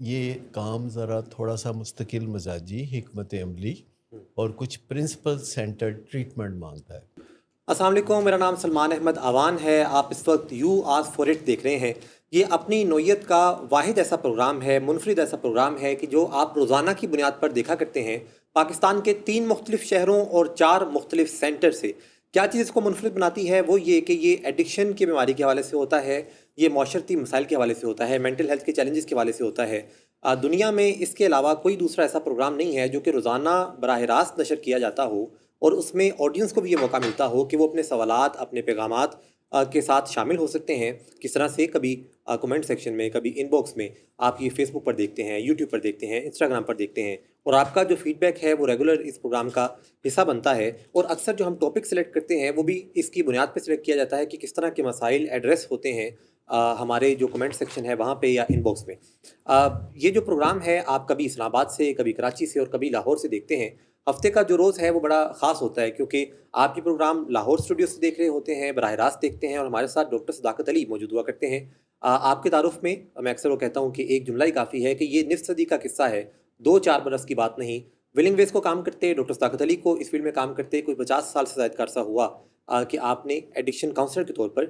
یہ کام ذرا تھوڑا سا مستقل مزاجی، حکمت عملی اور کچھ پرنسپل سینٹرڈ ٹریٹمنٹ مانگتا ہے۔ السلام علیکم، میرا نام سلمان احمد آوان ہے۔ آپ اس وقت یو آسک فار اٹ دیکھ رہے ہیں۔ یہ اپنی نوعیت کا واحد ایسا پروگرام ہے، منفرد ایسا پروگرام ہے کہ جو آپ روزانہ کی بنیاد پر دیکھا کرتے ہیں پاکستان کے 3 مختلف شہروں اور 4 مختلف سینٹر سے۔ کیا چیز اس کو منفرد بناتی ہے؟ وہ یہ کہ یہ ایڈکشن کی بیماری کے حوالے سے ہوتا ہے، یہ معاشرتی مسائل کے حوالے سے ہوتا ہے، مینٹل ہیلتھ کے چیلنجز کے حوالے سے ہوتا ہے۔ دنیا میں اس کے علاوہ کوئی دوسرا ایسا پروگرام نہیں ہے جو کہ روزانہ براہ راست نشر کیا جاتا ہو اور اس میں آڈینس کو بھی یہ موقع ملتا ہو کہ وہ اپنے سوالات، اپنے پیغامات کے ساتھ شامل ہو سکتے ہیں۔ کس طرح سے کبھی کمنٹ سیکشن میں، کبھی ان باکس میں، آپ یہ فیس بک پر دیکھتے ہیں، یوٹیوب پر دیکھتے ہیں، انسٹاگرام پر دیکھتے ہیں، اور آپ کا جو فیڈ بیک ہے وہ ریگولر اس پروگرام کا حصہ بنتا ہے۔ اور اکثر جو ہم ٹاپک سلیکٹ کرتے ہیں وہ بھی اس کی بنیاد پہ سلیکٹ کیا جاتا ہے کہ کس طرح کے مسائل ایڈریس ہوتے ہیں ہمارے جو کمنٹ سیکشن ہے وہاں پہ یا ان باکس میں۔ یہ جو پروگرام ہے آپ کبھی اسلام آباد سے، کبھی کراچی سے اور کبھی لاہور سے دیکھتے ہیں۔ ہفتے کا جو روز ہے وہ بڑا خاص ہوتا ہے کیونکہ آپ یہ پروگرام لاہور اسٹوڈیو سے دیکھ رہے ہوتے ہیں، براہ راست دیکھتے ہیں، اور ہمارے ساتھ ڈاکٹر صداقت علی موجود ہوا کرتے ہیں۔ آپ کے تعارف میں میں اکثر وہ کہتا ہوں کہ ایک جملہ ہی کافی ہے کہ یہ نصف صدی کا قصہ ہے، 2-4 برس کی بات نہیں۔ ولنگ ویز کو کام کرتے، ڈاکٹر صداقت علی کو اس فیلڈ میں کام کرتے کوئی 50 سال سے زائد کا عرصہ ہوا کہ آپ نے ایڈکشن کاؤنسلر کے طور پر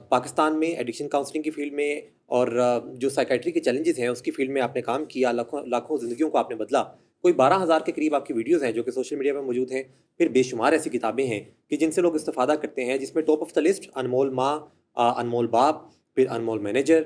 پاکستان میں ایڈکشن کاؤنسلنگ کی فیلڈ میں اور جو سائیکیٹری کے چیلنجز ہیں اس کی فیلڈ میں آپ نے کام کیا، لاکھوں زندگیوں کو آپ نے بدلا۔ کوئی 12,000 کے قریب آپ کی ویڈیوز ہیں جو کہ سوشل میڈیا پہ موجود ہیں۔ پھر بے شمار ایسی کتابیں ہیں کہ جن سے لوگ استفادہ کرتے ہیں، جس میں ٹاپ آف دا لسٹ انمول ماں، انمول باپ، پھر انمول مینیجر،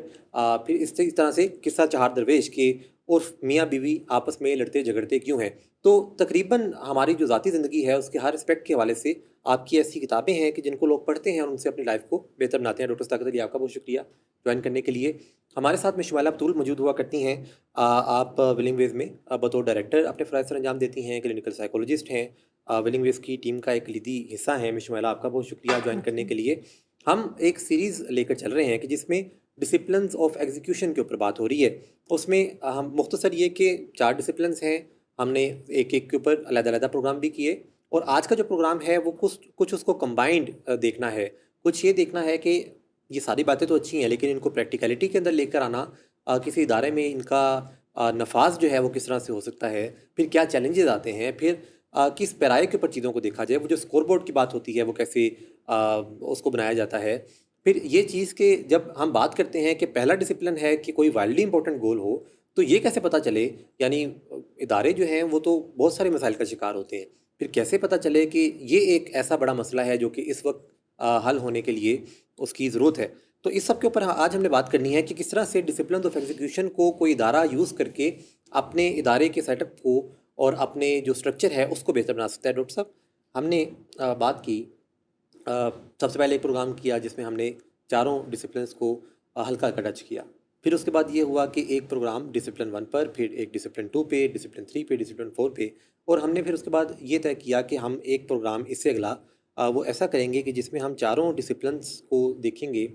پھر اس طرح سے قصہ چہار درویش کے عرف میاں بیوی آپس میں لڑتے جھگڑتے کیوں ہیں۔ تو تقریباً ہماری جو ذاتی زندگی ہے اس کے ہر اسپیکٹ کے حوالے سے آپ کی ایسی کتابیں ہیں کہ جن کو لوگ پڑھتے ہیں اور ان سے اپنی لائف کو بہتر بناتے ہیں۔ ڈاکٹر صداقت علی، آپ کا بہت شکریہ جوائن کرنے کے لیے۔ ہمارے ساتھ میں شمائلہ بطول موجود ہوا کرتی ہیں۔ آپ ولنگ ویز میں بطور ڈائریکٹر اپنے فرائض سر انجام دیتی ہیں، کلینکل سائیکولوجسٹ ہیں، ولنگ ویز کی ٹیم کا ایک کلیدی حصہ ہیں۔ شمائلہ، آپ کا بہت شکریہ جوائن کرنے کے لیے۔ ہم ایک سیریز لے کر چل رہے ہیں کہ جس میں ڈسپلنز آف ایگزیکیوشن کے اوپر بات ہو رہی ہے۔ اس میں ہم مختصر یہ کہ 4 ڈسپلنز ہیں، ہم نے ایک کے اوپر علیحدہ علیحدہ پروگرام بھی کیے، اور آج کا جو پروگرام ہے وہ کچھ اس کو کمبائنڈ دیکھنا ہے۔ کچھ یہ دیکھنا ہے کہ یہ ساری باتیں تو اچھی ہیں لیکن ان کو پریکٹیکلٹی کے اندر لے کر آنا، کسی ادارے میں ان کا نفاذ جو ہے وہ کس طرح سے ہو سکتا ہے، پھر کیا چیلنجز آتے ہیں، پھر کس پیرائے کے اوپر چیزوں کو دیکھا جائے، وہ جو اسکور بورڈ کی بات ہوتی ہے وہ کیسے اس کو بنایا جاتا ہے۔ پھر یہ چیز کہ جب ہم بات کرتے ہیں کہ پہلا ڈسپلن ہے کہ کوئی وائلڈلی امپورٹنٹ گول ہو، تو یہ کیسے پتہ چلے، یعنی ادارے جو ہیں وہ تو بہت سارے مسائل کا شکار ہوتے ہیں، پھر کیسے پتہ چلے کہ یہ ایک ایسا بڑا مسئلہ ہے جو کہ اس وقت حل ہونے کے لیے اس کی ضرورت ہے۔ تو اس سب کے اوپر آج ہم نے بات کرنی ہے کہ کس طرح سے ڈسپلن آف ایگزیکیوشن کو کوئی ادارہ یوز کر کے اپنے ادارے کے سیٹ اپ کو اور اپنے جو اسٹرکچر ہے اس کو بہتر بنا سکتا ہے۔ ڈاکٹر صاحب، ہم نے بات کی، سب سے پہلے ایک پروگرام کیا جس میں ہم نے 4 ڈسپلنس کو ہلکا ہلکا ٹچ کیا۔ پھر اس کے بعد یہ ہوا کہ ایک پروگرام ڈسپلن 1 پر، پھر ایک ڈسپلن 2 پہ، ڈسپلن 3 پہ، ڈسپلن 4 پہ، اور ہم نے پھر اس کے بعد یہ طے کیا کہ ہم ایک پروگرام اس سے اگلا وہ ایسا کریں گے کہ جس میں ہم 4 ڈسپلنس کو دیکھیں گے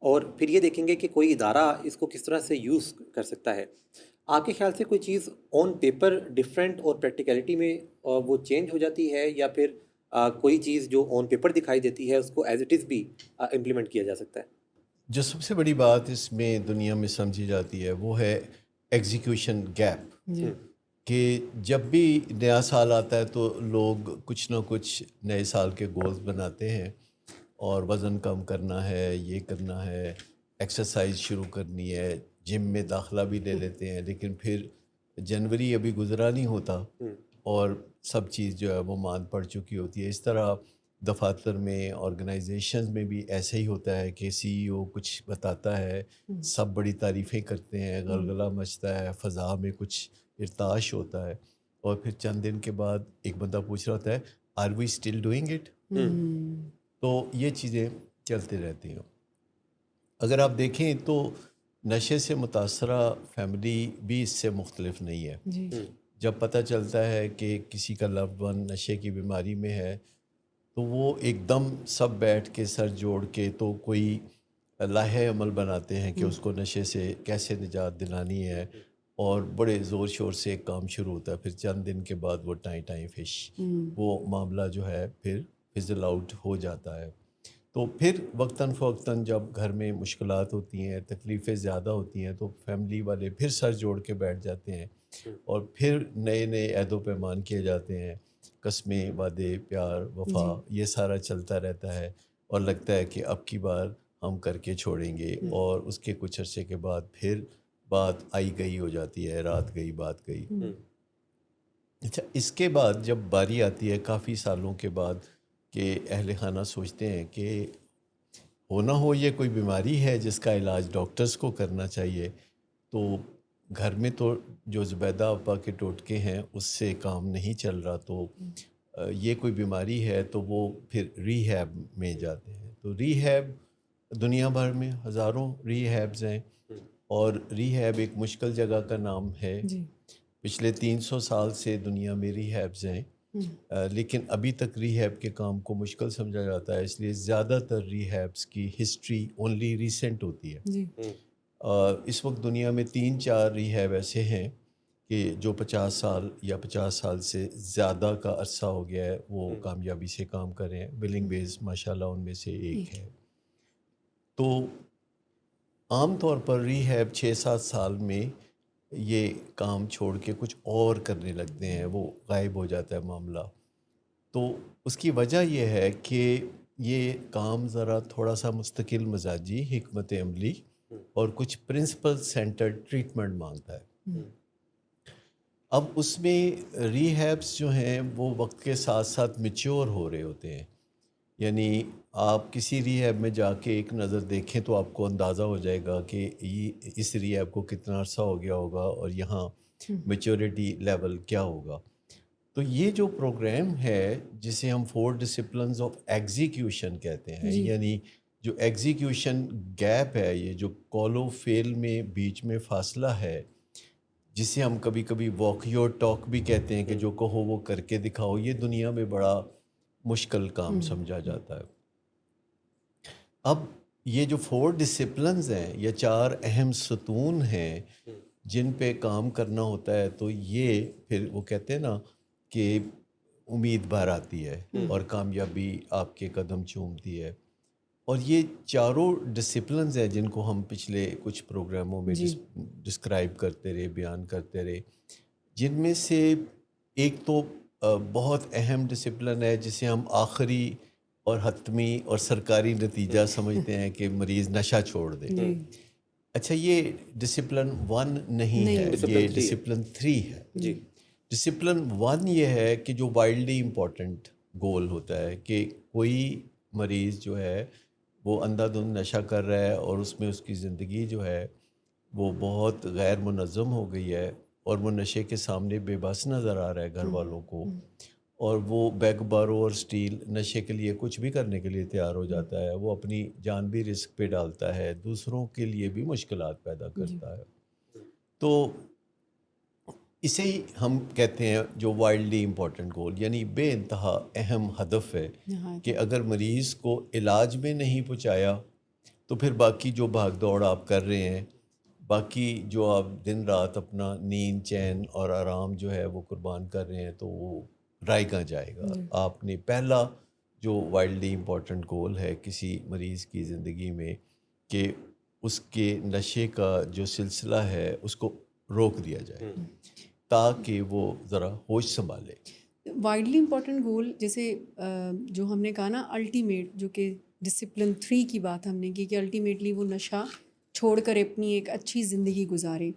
اور پھر یہ دیکھیں گے کہ کوئی ادارہ اس کو کس طرح سے یوز کر سکتا ہے۔ آپ کے خیال سے کوئی چیز آن پیپر ڈفرینٹ اور پریکٹیکلٹی میں وہ چینج ہو جاتی ہے، یا پھر کوئی چیز جو آن پیپر دکھائی دیتی ہے اس کو ایز اٹ از بھی امپلیمنٹ کیا جا سکتا ہے؟ جو سب سے بڑی بات اس میں دنیا میں سمجھی جاتی ہے وہ ہے ایگزیکیوشن گیپ، کہ جب بھی نیا سال آتا ہے تو لوگ کچھ نہ کچھ نئے سال کے گولز بناتے ہیں، اور وزن کم کرنا ہے، یہ کرنا ہے، ایکسرسائز شروع کرنی ہے، جم میں داخلہ بھی لے لیتے ہیں، لیکن پھر جنوری ابھی گزرا نہیں ہوتا اور سب چیز جو ہے وہ مان پڑ چکی ہوتی ہے۔ اس طرح دفاتر میں، آرگنائزیشنز میں بھی ایسے ہی ہوتا ہے کہ سی ای او کچھ بتاتا ہے، سب بڑی تعریفیں کرتے ہیں، غلغلہ مچتا ہے، فضا میں کچھ ارتعاش ہوتا ہے، اور پھر چند دن کے بعد ایک بندہ پوچھ رہا ہوتا ہے are we still doing it? تو یہ چیزیں چلتے رہتی ہیں۔ اگر آپ دیکھیں تو نشے سے متاثرہ فیملی بھی اس سے مختلف نہیں ہے۔ جب پتہ چلتا ہے کہ کسی کا لوڈ ون نشے کی بیماری میں ہے تو وہ ایک دم سب بیٹھ کے سر جوڑ کے تو کوئی لائحہ عمل بناتے ہیں کہ اس کو نشے سے کیسے نجات دلانی ہے، اور بڑے زور شور سے ایک کام شروع ہوتا ہے، پھر چند دن کے بعد وہ ٹائیں فش وہ معاملہ جو ہے پھر فزل آؤٹ ہو جاتا ہے۔ تو پھر وقتاً فوقتاً جب گھر میں مشکلات ہوتی ہیں، تکلیفیں زیادہ ہوتی ہیں، تو فیملی والے پھر سر جوڑ کے بیٹھ جاتے ہیں اور پھر نئے نئے عہد و پیمان کیے جاتے ہیں، قسمیں، وعدے، پیار، وفا، یہ سارا چلتا رہتا ہے اور لگتا ہے کہ اب کی بار ہم کر کے چھوڑیں گے، اور اس کے کچھ عرصے کے بعد پھر بات آئی گئی ہو جاتی ہے، رات گئی بات گئی۔ اچھا، اس کے بعد جب باری آتی ہے کافی سالوں کے بعد کہ اہل خانہ سوچتے ہیں کہ ہو نہ ہو یہ کوئی بیماری ہے جس کا علاج ڈاکٹرز کو کرنا چاہیے، تو گھر میں تو جو زبیدہ آپا کے ٹوٹکے ہیں اس سے کام نہیں چل رہا، تو یہ کوئی بیماری ہے، تو وہ پھر ری ہیب میں جاتے ہیں۔ تو ری ہیب دنیا بھر میں ہزاروں ری ہیبز ہیں، اور ری ہیب ایک مشکل جگہ کا نام ہے۔ پچھلے 300 سال سے دنیا میں ری ہیبز ہیں، لیکن ابھی تک ری ہیب کے کام کو مشکل سمجھا جاتا ہے، اس لیے زیادہ تر ری ہیبز کی ہسٹری اونلی ریسنٹ ہوتی ہے۔ اس وقت دنیا میں 3-4 ری ہیب ایسے ہیں کہ جو 50 سال یا 50 سال سے زیادہ کا عرصہ ہو گیا ہے وہ کامیابی سے کام کر رہے ہیں۔ بلنگ بیز ماشاءاللہ ان میں سے ایک ہے۔ تو عام طور پر ری ہیب 6-7 سال میں یہ کام چھوڑ کے کچھ اور کرنے لگتے ہیں، وہ غائب ہو جاتا ہے معاملہ۔ تو اس کی وجہ یہ ہے کہ یہ کام ذرا تھوڑا سا مستقل مزاجی، حکمت عملی اور کچھ پرنسپل سینٹرڈ ٹریٹمنٹ مانگتا ہے۔ اب اس میں ری ہیبس جو ہیں وہ وقت کے ساتھ ساتھ میچور ہو رہے ہوتے ہیں، یعنی آپ کسی ری ہیب میں جا کے ایک نظر دیکھیں تو آپ کو اندازہ ہو جائے گا کہ اس ری ہیب کو کتنا عرصہ ہو گیا ہوگا اور یہاں میچورٹی لیول کیا ہوگا۔ تو یہ جو پروگرام ہے جسے ہم 4 ڈسپلنز آف ایگزیکیوشن کہتے ہیں، یعنی جو ایگزیکیوشن گیپ ہے، یہ جو کال و فیل میں بیچ میں فاصلہ ہے، جسے ہم کبھی کبھی واک یور ٹاک بھی کہتے ہیں کہ جو کہو وہ کر کے دکھاؤ، یہ دنیا میں بڑا مشکل کام سمجھا جاتا ہے۔ اب یہ جو 4 ڈسپلنز ہیں یا 4 اہم ستون ہیں جن پہ کام کرنا ہوتا ہے، تو یہ پھر وہ کہتے ہیں نا کہ امید بھر آتی ہے اور کامیابی آپ کے قدم چومتی ہے۔ اور یہ چاروں ڈسپلنز ہیں جن کو ہم پچھلے کچھ پروگراموں میں ڈسکرائب کرتے رہے، بیان کرتے رہے، جن میں سے ایک تو بہت اہم ڈسپلن ہے جسے ہم آخری اور حتمی اور سرکاری نتیجہ سمجھتے ہیں کہ مریض نشہ چھوڑ دے۔ اچھا، یہ ڈسپلن 1 نہیں ہے، یہ ڈسپلن 3 ہے۔ ڈسپلن 1 یہ ہے کہ جو وائلڈلی امپورٹنٹ گول ہوتا ہے کہ کوئی مریض جو ہے وہ اندھا دھند نشہ کر رہا ہے اور اس میں اس کی زندگی جو ہے وہ بہت غیر منظم ہو گئی ہے، اور وہ نشے کے سامنے بے بس نظر آ رہا ہے گھر والوں کو، اور وہ بیگ بارو اور سٹیل نشے کے لیے کچھ بھی کرنے کے لیے تیار ہو جاتا ہے، وہ اپنی جان بھی رسک پہ ڈالتا ہے، دوسروں کے لیے بھی مشکلات پیدا کرتا ہے۔ تو اسے ہی ہم کہتے ہیں جو وائلڈلی امپورٹنٹ گول، یعنی بے انتہا اہم ہدف ہے کہ اگر مریض کو علاج میں نہیں پہنچایا تو پھر باقی جو بھاگ دوڑ آپ کر رہے ہیں، باقی جو آپ دن رات اپنا نیند، چین اور آرام جو ہے وہ قربان کر رہے ہیں، تو وہ رائے گاں جائے گا۔ آپ نے پہلا جو وائلڈلی امپورٹنٹ گول ہے کسی مریض کی زندگی میں کہ اس کے نشے کا جو سلسلہ ہے اس کو روک دیا جائے تاکہ وہ ذرا ہوش سنبھالے۔ وائڈلی امپورٹنٹ گول جیسے جو ہم نے کہا نا الٹیمیٹ، جو کہ ڈسپلن 3 کی بات ہم نے کی کہ الٹیمیٹلی وہ نشہ چھوڑ کر اپنی ایک اچھی زندگی گزارے،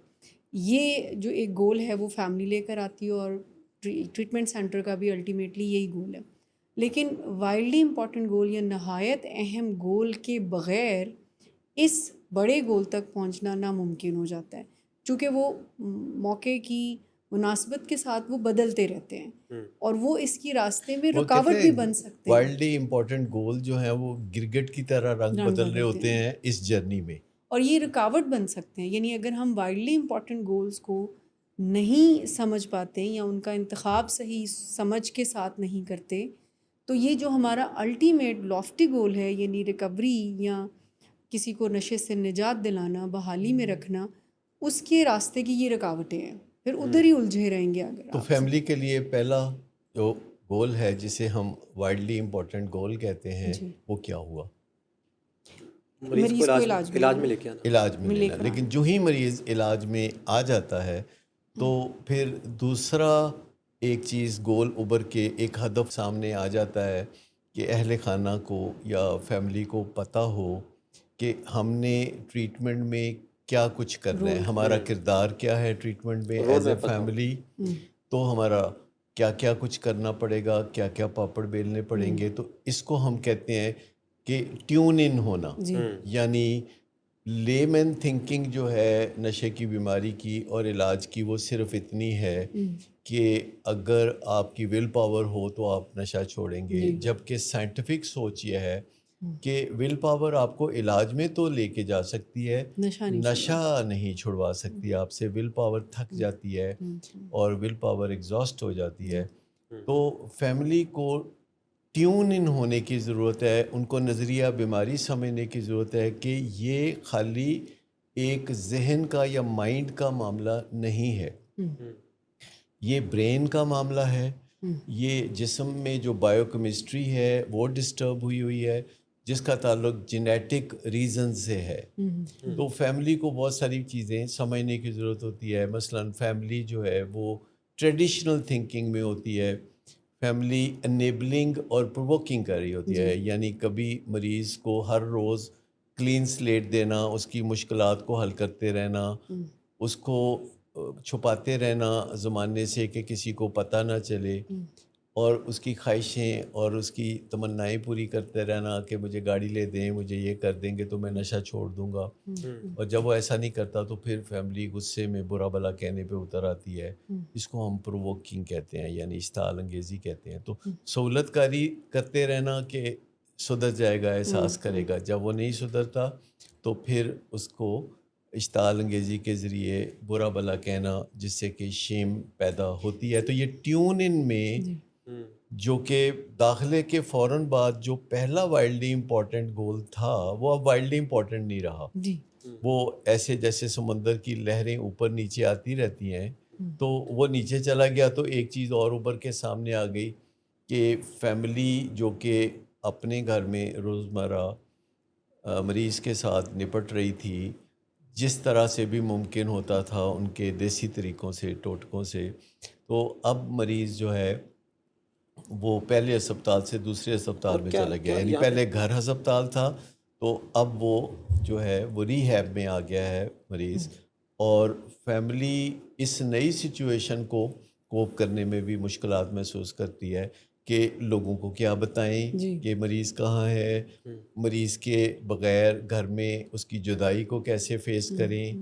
یہ جو ایک گول ہے وہ فیملی لے کر آتی ہے، اور ٹریٹمنٹ سینٹر کا بھی الٹیمیٹلی یہی گول ہے۔ لیکن وائڈلی امپورٹنٹ گول یا نہایت اہم گول کے بغیر اس بڑے گول تک پہنچنا ناممکن ہو جاتا ہے، چونکہ وہ موقع کی مناسبت کے ساتھ وہ بدلتے رہتے ہیں، اور وہ اس کی راستے میں رکاوٹ بھی بن سکتے ہیں۔ وائلڈلی امپورٹنٹ گول جو ہیں وہ گرگٹ کی طرح رنگ بدل رہے ہوتے ہیں اس جرنی میں، اور یہ رکاوٹ بن سکتے ہیں۔ یعنی اگر ہم وائلڈلی امپورٹنٹ گولز کو نہیں سمجھ پاتے یا ان کا انتخاب صحیح سمجھ کے ساتھ نہیں کرتے، تو یہ جو ہمارا الٹیمیٹ لافٹی گول ہے، یعنی ریکوری یا کسی کو نشے سے نجات دلانا، بحالی میں رکھنا، اس کے راستے کی یہ رکاوٹیں ہیں، پھر ادھر ہی الجھے رہیں گے۔ اگر تو فیملی کے لیے پہلا جو گول ہے جسے ہم وائڈلی امپورٹنٹ گول کہتے ہیں وہ کیا ہوا؟ مریض کو علاج میں لے کے آنا، علاج میں لینا. لیکن جو ہی مریض علاج میں آ جاتا ہے تو پھر دوسرا ایک چیز گول ابھر کے ایک ہدف سامنے آ جاتا ہے کہ اہل خانہ کو یا فیملی کو پتہ ہو کہ ہم نے ٹریٹمنٹ میں کیا کچھ کرنا ہے، ہمارا کردار کیا ہے ٹریٹمنٹ میں ایز اے فیملی، تو ہمارا کیا کیا کچھ کرنا پڑے گا، کیا کیا پاپڑ بیلنے پڑیں گے. تو اس کو ہم کہتے ہیں کہ ٹیون ان ہونا. یعنی لے مین تھنکنگ جو ہے نشے کی بیماری کی اور علاج کی وہ صرف اتنی ہے کہ اگر آپ کی ول پاور ہو تو آپ نشہ چھوڑیں گے، جبکہ سائنٹیفک سوچ یہ ہے کہ ول پاور آپ کو علاج میں تو لے کے جا سکتی ہے، نشہ نہیں چھڑوا سکتی آپ سے. ول پاور تھک جاتی ہے اور ول پاور ایگزاسٹ ہو جاتی ہے. تو فیملی کو ٹیون ان ہونے کی ضرورت ہے، ان کو نظریہ بیماری سمجھنے کی ضرورت ہے کہ یہ خالی ایک ذہن کا یا مائنڈ کا معاملہ نہیں ہے، یہ برین کا معاملہ ہے. یہ جسم میں جو بائیو کیمسٹری ہے وہ ڈسٹرب ہوئی ہے، جس کا تعلق جینیٹک ریزن سے ہے. تو فیملی کو بہت ساری چیزیں سمجھنے کی ضرورت ہوتی ہے. مثلا فیملی جو ہے وہ ٹریڈیشنل تھنکنگ میں ہوتی ہے، فیملی انیبلنگ اور پرووکنگ کر رہی ہوتی ہے. یعنی کبھی مریض کو ہر روز کلین سلیٹ دینا، اس کی مشکلات کو حل کرتے رہنا، اس کو چھپاتے رہنا زمانے سے کہ کسی کو پتہ نہ چلے، اور اس کی خواہشیں اور اس کی تمنائیں پوری کرتے رہنا کہ مجھے گاڑی لے دیں، مجھے یہ کر دیں گے تو میں نشہ چھوڑ دوں گا. اور جب وہ ایسا نہیں کرتا تو پھر فیملی غصے میں برا بھلا کہنے پہ اتر آتی ہے. اس کو ہم پرووکنگ کہتے ہیں، یعنی اشتعال انگیزی کہتے ہیں. تو سہولت کاری کرتے رہنا کہ سدھر جائے گا، احساس کرے گا. جب وہ نہیں سدھرتا تو پھر اس کو اشتعال انگیزی کے ذریعے برا بھلا کہنا، جس سے کہ شیم پیدا ہوتی ہے. تو یہ ٹیون ان میں جو کہ داخلے کے فوراً بعد جو پہلا وائلڈلی امپورٹنٹ گول تھا وہ اب وائلڈلی امپورٹنٹ نہیں رہا. وہ ایسے جیسے سمندر کی لہریں اوپر نیچے آتی رہتی ہیں، تو وہ نیچے چلا گیا تو ایک چیز اور ابھر کے سامنے آ گئی کہ فیملی جو کہ اپنے گھر میں روزمرہ مریض کے ساتھ نپٹ رہی تھی جس طرح سے بھی ممکن ہوتا تھا ان کے دیسی طریقوں سے، ٹوٹکوں سے، تو اب مریض جو ہے وہ پہلے ہسپتال سے دوسرے ہسپتال میں چلا گیا. یعنی پہلے گھر ہسپتال تھا تو اب وہ جو ہے وہ ری ہیب میں آ گیا ہے مریض. اور فیملی اس نئی سچویشن کو کوپ کرنے میں بھی مشکلات محسوس کرتی ہے کہ لوگوں کو کیا بتائیں کہ مریض کہاں ہے، مریض کے بغیر گھر میں اس کی جدائی کو کیسے فیس کریں.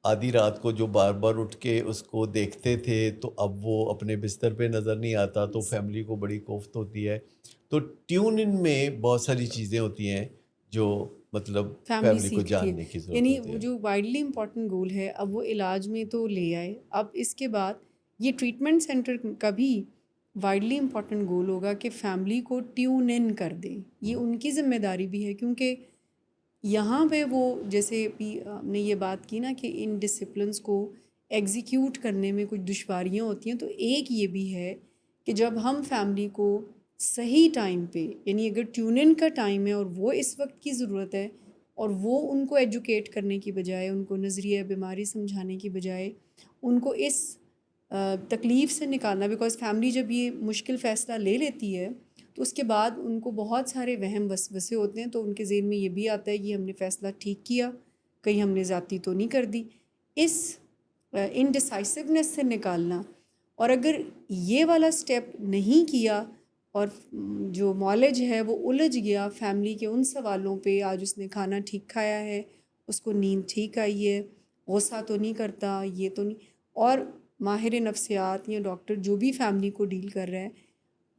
آدھی رات کو جو بار بار اٹھ کے اس کو دیکھتے تھے تو اب وہ اپنے بستر پہ نظر نہیں آتا، تو فیملی کو بڑی کوفت ہوتی ہے. تو ٹیون ان میں بہت ساری چیزیں ہوتی ہیں جو مطلب فیملی کو جاننے کی ضرورت یعنی ہوتی ہے. وہ جو وائڈلی امپورٹنٹ گول ہے اب وہ علاج میں تو لے آئے، اب اس کے بعد یہ ٹریٹمنٹ سینٹر کا بھی وائڈلی امپورٹنٹ گول ہوگا کہ فیملی کو ٹیون ان کر دیں. یہ ان کی ذمہ داری بھی ہے، کیونکہ یہاں پہ وہ جیسے بھی ہم نے یہ بات کی نا کہ ان ڈسپلنس کو ایگزیکیوٹ کرنے میں کچھ دشواریاں ہوتی ہیں. تو ایک یہ بھی ہے کہ جب ہم فیملی کو صحیح ٹائم پہ، یعنی اگر ٹیون ان کا ٹائم ہے اور وہ اس وقت کی ضرورت ہے، اور وہ ان کو ایجوکیٹ کرنے کی بجائے، ان کو نظریہ بیماری سمجھانے کی بجائے ان کو اس تکلیف سے نکالنا، بیکاز فیملی جب یہ مشکل فیصلہ لے لیتی ہے تو اس کے بعد ان کو بہت سارے وہم وسوسے ہوتے ہیں. تو ان کے ذہن میں یہ بھی آتا ہے کہ ہم نے فیصلہ ٹھیک کیا، کہیں ہم نے زیادتی تو نہیں کر دی. اس انڈیسائسونیس سے نکالنا، اور اگر یہ والا سٹیپ نہیں کیا اور جو معالج ہے وہ الجھ گیا فیملی کے ان سوالوں پہ، آج اس نے کھانا ٹھیک کھایا ہے، اس کو نیند ٹھیک آئی ہے، غصہ تو نہیں کرتا، یہ تو نہیں، اور ماہر نفسیات یا ڈاکٹر جو بھی فیملی کو ڈیل کر رہا ہے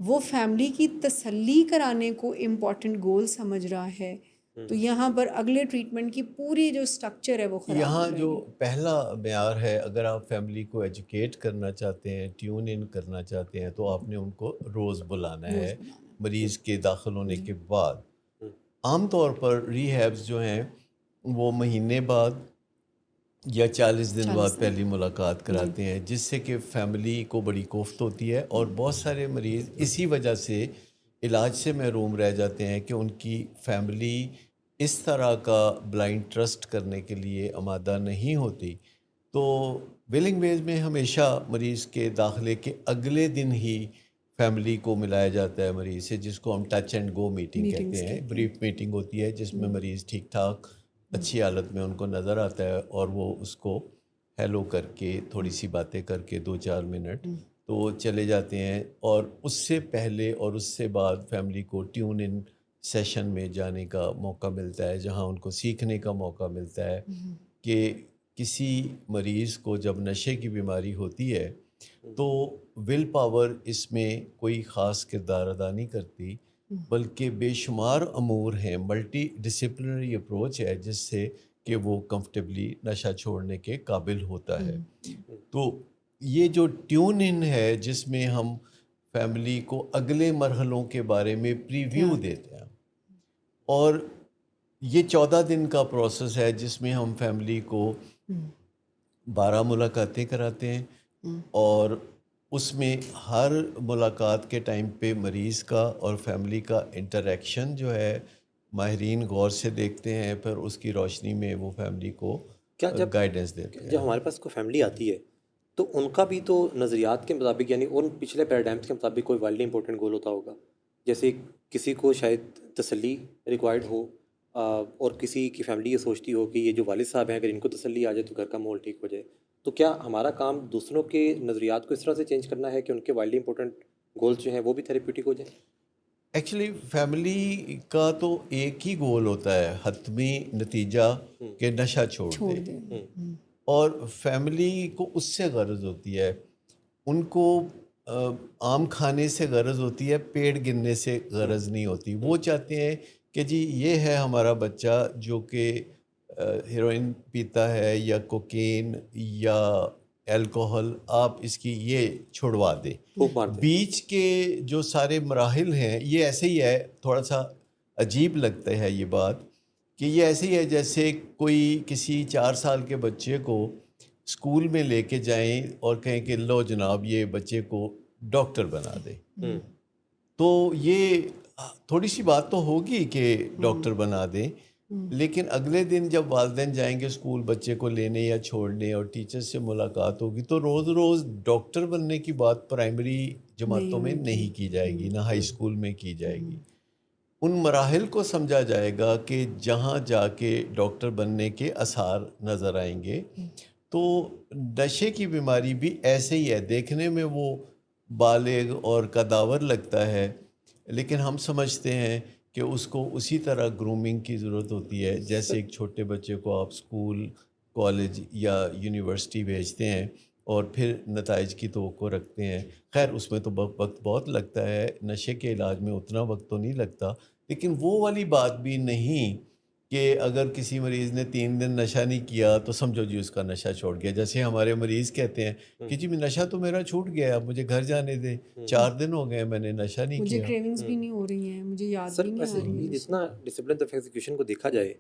وہ فیملی کی تسلی کرانے کو امپورٹنٹ گول سمجھ رہا ہے، تو یہاں پر اگلے ٹریٹمنٹ کی پوری جو سٹرکچر ہے وہ خراب یہاں ہو جائے جو گی. پہلا معیار ہے، اگر آپ فیملی کو ایجوکیٹ کرنا چاہتے ہیں، ٹیون ان کرنا چاہتے ہیں، تو آپ نے ان کو روز بلانا ہے مریض کے داخل ہونے کے بعد. عام طور پر ری ہیبز جو ہیں وہ مہینے بعد یا 40 دن بعد پہلی ملاقات کراتے ہیں، جس سے کہ فیملی کو بڑی کوفت ہوتی ہے. اور بہت سارے مریض اسی وجہ سے علاج سے محروم رہ جاتے ہیں کہ ان کی فیملی اس طرح کا بلائنڈ ٹرسٹ کرنے کے لیے آمادہ نہیں ہوتی تو ویلنگ ویز میں ہمیشہ مریض کے داخلے کے اگلے دن ہی فیملی کو ملایا جاتا ہے مریض سے، جس کو ہم ٹچ اینڈ گو میٹنگ کہتے ہیں. بریف میٹنگ ہوتی ہے جس میں مریض ٹھیک ٹھاک اچھی حالت میں ان کو نظر آتا ہے اور وہ اس کو ہیلو کر کے تھوڑی سی باتیں کر کے 2-4 منٹ تو وہ چلے جاتے ہیں. اور اس سے پہلے اور اس سے بعد فیملی کو ٹیون ان سیشن میں جانے کا موقع ملتا ہے، جہاں ان کو سیکھنے کا موقع ملتا ہے کہ کسی مریض کو جب نشے کی بیماری ہوتی ہے تو ول پاور اس میں کوئی خاص کردار ادا نہیں کرتی، بلکہ بے شمار امور ہیں، ملٹی ڈسپلنری اپروچ ہے جس سے کہ وہ کمفرٹیبلی نشہ چھوڑنے کے قابل ہوتا ہے. تو یہ جو ٹیون ان ہے جس میں ہم فیملی کو اگلے مرحلوں کے بارے میں پریویو دیتے ہیں، اور یہ 14 دن کا پروسیس ہے جس میں ہم فیملی کو 12 ملاقاتیں کراتے ہیں، اور اس میں ہر ملاقات کے ٹائم پہ مریض کا اور فیملی کا انٹریکشن جو ہے ماہرین غور سے دیکھتے ہیں، پھر اس کی روشنی میں وہ فیملی کو گائیڈنس دیتے ہیں. جب ہمارے پاس کوئی فیملی آتی ہے تو ان کا بھی تو نظریات کے مطابق، یعنی ان پچھلے پیراڈائمس کے مطابق کوئی وائلڈلی امپورٹنٹ گول ہوتا ہوگا. جیسے کسی کو شاید تسلی ریکوائرڈ ہو، اور کسی کی فیملی یہ سوچتی ہو کہ یہ جو والد صاحب ہیں اگر ان کو تسلی آ جائے تو گھر کا ماحول ٹھیک ہو جائے. تو کیا ہمارا کام دوسروں کے نظریات کو اس طرح سے چینج کرنا ہے کہ ان کے وائلڈلی امپورٹنٹ گولز جو ہیں وہ بھی تھیراپیوٹک ہو جائیں؟ ایکچولی فیملی کا تو ایک ہی گول ہوتا ہے، حتمی نتیجہ کہ نشہ چھوڑ دے، اور فیملی کو اس سے غرض ہوتی ہے، ان کو آم کھانے سے غرض ہوتی ہے، پیڑ گننے سے غرض نہیں ہوتی. وہ چاہتے ہیں کہ جی یہ ہے ہمارا بچہ جو کہ ہیروئن پیتا ہے یا کوکین یا الکوہل، آپ اس کی یہ چھڑوا دیں. بیچ کے جو سارے مراحل ہیں یہ ایسے ہی ہے. تھوڑا سا عجیب لگتا ہے یہ بات کہ یہ ایسے ہی ہے جیسے کوئی کسی 4 سال کے بچے کو اسکول میں لے کے جائیں اور کہیں کہ لو جناب یہ بچے کو ڈاکٹر بنا دے. تو یہ تھوڑی سی بات تو ہوگی کہ ڈاکٹر بنا دیں، لیکن اگلے دن جب والدین جائیں گے اسکول بچے کو لینے یا چھوڑنے اور ٹیچر سے ملاقات ہوگی تو روز روز ڈاکٹر بننے کی بات پرائمری جماعتوں میں نہیں کی جائے گی، نہ ہائی اسکول میں کی جائے گی. ان مراحل کو سمجھا جائے گا کہ جہاں جا کے ڈاکٹر بننے کے آثار نظر آئیں گے. تو نشے کی بیماری بھی ایسے ہی ہے، دیکھنے میں وہ بالغ اور قداور لگتا ہے، لیکن ہم سمجھتے ہیں کہ اس کو اسی طرح گرومنگ کی ضرورت ہوتی ہے جیسے ایک چھوٹے بچے کو آپ اسکول، کالج یا یونیورسٹی بھیجتے ہیں اور پھر نتائج کی توقع رکھتے ہیں. خیر اس میں تو وقت بہت لگتا ہے، نشے کے علاج میں اتنا وقت تو نہیں لگتا، لیکن وہ والی بات بھی نہیں کہ اگر کسی مریض نے 3 دن نشہ نہیں کیا تو سمجھو جی اس کا نشہ چھوڑ گیا. جیسے ہمارے مریض کہتے ہیں کہ جی نشہ تو میرا چھوٹ گیا، اب مجھے گھر جانے دیں، 4 دن ہو گئے میں نے نشہ نہیں مجھے کیا. کریونگز بھی نہیں ہو رہی ہیں، مجھے یاد بھی نہیں آ رہی ہے. جتنا ڈسپلن آف ایگزیکیوشن کو دیکھا جائے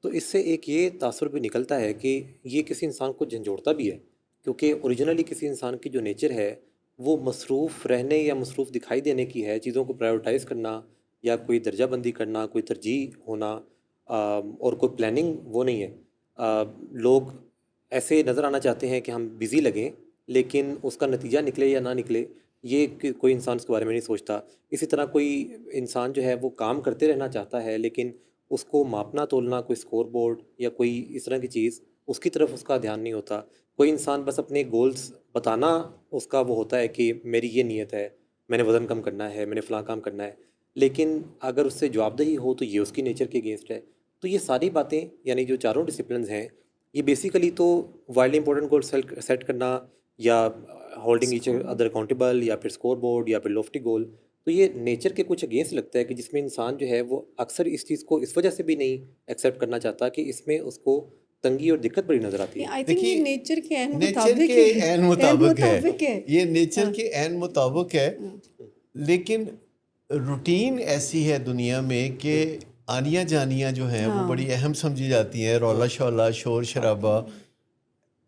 تو اس سے ایک یہ تاثر بھی نکلتا ہے کہ یہ کسی انسان کو جھنجھوڑتا بھی ہے، کیونکہ اوریجنلی کسی انسان کی جو نیچر ہے وہ مصروف رہنے یا مصروف دکھائی دینے کی ہے، چیزوں کو پرائیورٹائز کرنا یا کوئی درجہ بندی کرنا، کوئی ترجیح ہونا، اور کوئی پلاننگ وہ نہیں ہے. لوگ ایسے نظر آنا چاہتے ہیں کہ ہم بزی لگیں، لیکن اس کا نتیجہ نکلے یا نہ نکلے یہ کوئی انسان اس کے بارے میں نہیں سوچتا. اسی طرح کوئی انسان جو ہے وہ کام کرتے رہنا چاہتا ہے، لیکن اس کو ماپنا تولنا، کوئی اسکور بورڈ یا کوئی اس طرح کی چیز، اس کی طرف اس کا دھیان نہیں ہوتا. کوئی انسان بس اپنے گولز بتانا اس کا وہ ہوتا ہے کہ میری یہ نیت ہے، میں نے وزن کم کرنا ہے، میں نے فلاں کام کرنا ہے، لیکن اگر اس سے جواب دہی ہو تو یہ اس کی نیچر کے اگینسٹ ہے. تو یہ ساری باتیں یعنی جو چاروں ڈسپلنز ہیں یہ بیسیکلی تو وائلڈلی امپورٹنٹ گول سیٹ کرنا یا ہولڈنگ ایچ ادر اکاؤنٹیبل یا پھر اسکور بورڈ یا پھر لوفٹی گول، تو یہ نیچر کے کچھ اگینسٹ لگتا ہے کہ جس میں انسان جو ہے وہ اکثر اس چیز کو اس وجہ سے بھی نہیں ایکسیپٹ کرنا چاہتا کہ اس میں اس کو تنگی اور دقت بڑی نظر آتی ہے. دیکھیے نیچر کے عین مطابق ہے، یہ نیچر کے عین مطابق ہے، لیکن روٹین ایسی ہے دنیا میں کہ آنیاں جانیاں جو ہیں وہ بڑی اہم سمجھی جاتی ہیں، رولا شولا، شور شرابہ.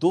2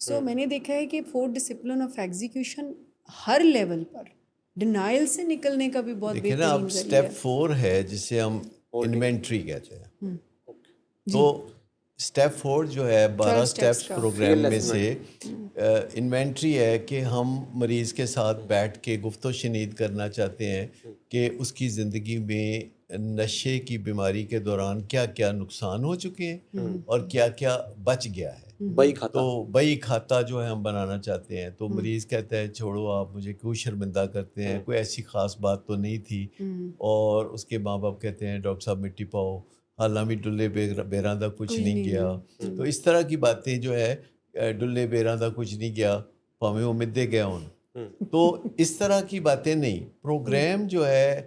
سو میں نے دیکھا ہے کہ 4 discipline of execution Hare level per denial سے نکلنے کا بھی بہت دیکھیں نا، اب بہترین ذریعہ اسٹیپ 4 ہے جسے ہم انوینٹری کہتے ہیں. جی. تو اسٹیپ 4 جو ہے 12 اسٹیپس کا پروگرام میں سے انوینٹری ہے کہ ہم مریض کے ساتھ بیٹھ کے گفت و شنید کرنا چاہتے ہیں کہ اس کی زندگی میں نشے کی بیماری کے دوران کیا کیا نقصان ہو چکے ہیں اور کیا کیا بچ گیا ہے. بئی کھاتا تو بئی کھاتا جو ہے ہم بنانا چاہتے ہیں. تو مریض کہتا ہے چھوڑو آپ مجھے کیوں شرمندہ کرتے ہیں، کوئی ایسی خاص بات تو نہیں تھی. اور اس کے ماں باپ کہتے ہیں ڈاکٹر صاحب مٹی پاؤ، حالانکہ ڈلے بیراندہ کچھ نہیں گیا. تو اس طرح کی باتیں جو ہے ڈلے بیراندہ کچھ نہیں گیا پاویں امیدیں گیا ہوں. تو اس طرح کی باتیں نہیں. پروگرام جو ہے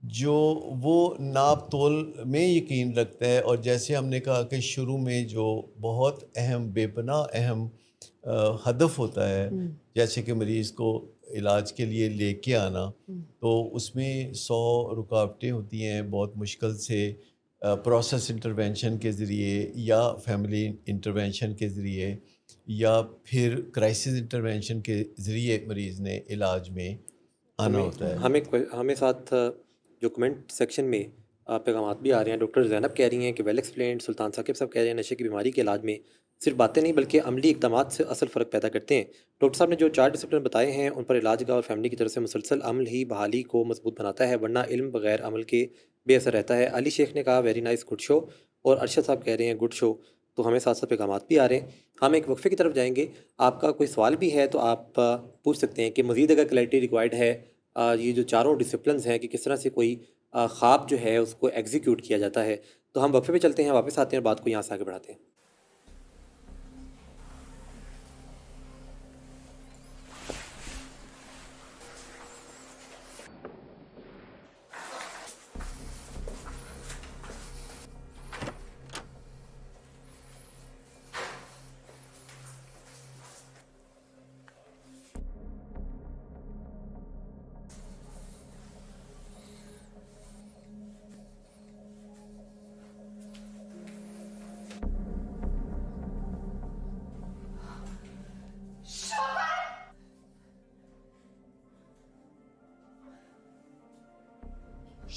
جو وہ ناپ تول میں یقین رکھتا ہے. اور جیسے ہم نے کہا کہ شروع میں جو بہت اہم بے پناہ اہم ہدف ہوتا ہے، جیسے کہ مریض کو علاج کے لیے لے کے آنا، تو اس میں 100 رکاوٹیں ہوتی ہیں بہت مشکل سے. پروسیس انٹرونشن کے ذریعے یا فیملی انٹرونشن کے ذریعے یا پھر کرائسس انٹرونشن کے ذریعے مریض نے علاج میں آنا ہوتا ہے. ہمیں ساتھ جو کمنٹ سیکشن میں پیغامات بھی آ رہے ہیں. ڈاکٹر زینب کہہ رہی ہیں کہ ویل ایکسپلینڈ. سلطان ثاقب صاحب کہہ رہے ہیں نشے کی بیماری کے علاج میں صرف باتیں نہیں بلکہ عملی اقدامات سے اصل فرق پیدا کرتے ہیں. ڈاکٹر صاحب نے جو 4 ڈسپلن بتائے ہیں ان پر علاج گاہ اور فیملی کی طرف سے مسلسل عمل ہی بحالی کو مضبوط بناتا ہے، ورنہ علم بغیر عمل کے بے اثر رہتا ہے. علی شیخ نے کہا ویری نائس گڈ شو، اور ارشد صاحب کہہ رہے ہیں گڈ شو. تو ہمیں ساتھ ساتھ پیغامات بھی آ رہے ہیں. ہم ایک وقفے کی طرف جائیں گے. آپ کا کوئی سوال بھی ہے تو آپ پوچھ سکتے ہیں کہ مزید اگر کلیئرٹی ریکوائرڈ ہے یہ جو 4 ڈسپلنز ہیں کہ کس طرح سے کوئی خواب جو ہے اس کو ایگزیکیوٹ کیا جاتا ہے. تو ہم وقفے پہ چلتے ہیں، واپس آتے ہیں اور بات کو یہاں سے آگے بڑھاتے ہیں.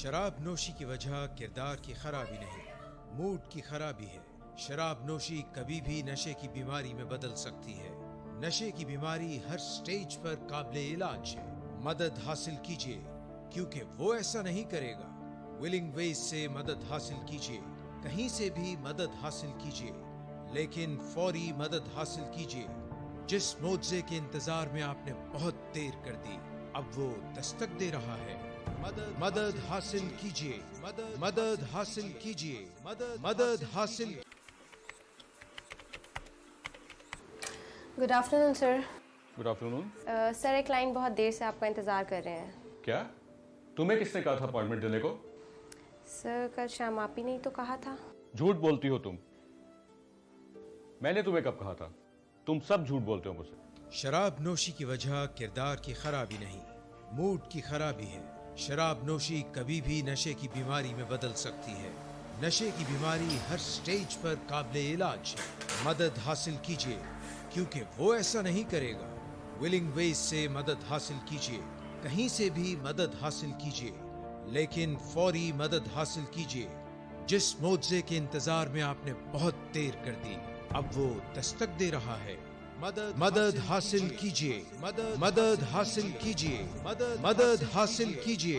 شراب نوشی کی وجہ کردار کی خرابی نہیں، موڈ کی خرابی ہے. شراب نوشی کبھی بھی نشے کی بیماری میں بدل سکتی ہے. نشے کی بیماری ہر سٹیج پر قابل علاج ہے. مدد حاصل کیجیے کیونکہ وہ ایسا نہیں کرے گا. ولنگ ویز سے مدد حاصل کیجیے، کہیں سے بھی مدد حاصل کیجیے، لیکن فوری مدد حاصل کیجیے. جس معجزے کے انتظار میں آپ نے بہت دیر کر دی اب وہ دستک دے رہا ہے. مدد حاصل کیجیے، مدد حاصل کیجیے، مدد حاصل. Good afternoon sir. Good afternoon. Sir ایک کلائنٹ بہت دیر سے آپ کا انتظار کر رہے ہیں. کیا تمہیں کس نے کہا تھا اپائنٹمنٹ دینے کو؟ سر کل شام آپ ہی نہیں تو کہا تھا. جھوٹ بولتی ہو تم. میں نے تمہیں کب کہا تھا؟ تم سب جھوٹ بولتے ہو مجھ سے. شراب نوشی کی وجہ کردار کی خرابی نہیں، موڈ کی خرابی ہے. شراب نوشی کبھی بھی نشے کی بیماری میں بدل سکتی ہے. نشے کی بیماری ہر سٹیج پر قابل علاج ہے. مدد حاصل کیجیے کیونکہ وہ ایسا نہیں کرے گا. ولنگ ویز سے مدد حاصل کیجیے، کہیں سے بھی مدد حاصل کیجیے، لیکن فوری مدد حاصل کیجیے. جس معجزے کے انتظار میں آپ نے بہت دیر کر دی اب وہ دستک دے رہا ہے. مدد حاصل کیجیے، مدد حاصل کیجیے، مدد حاصل کیجیے.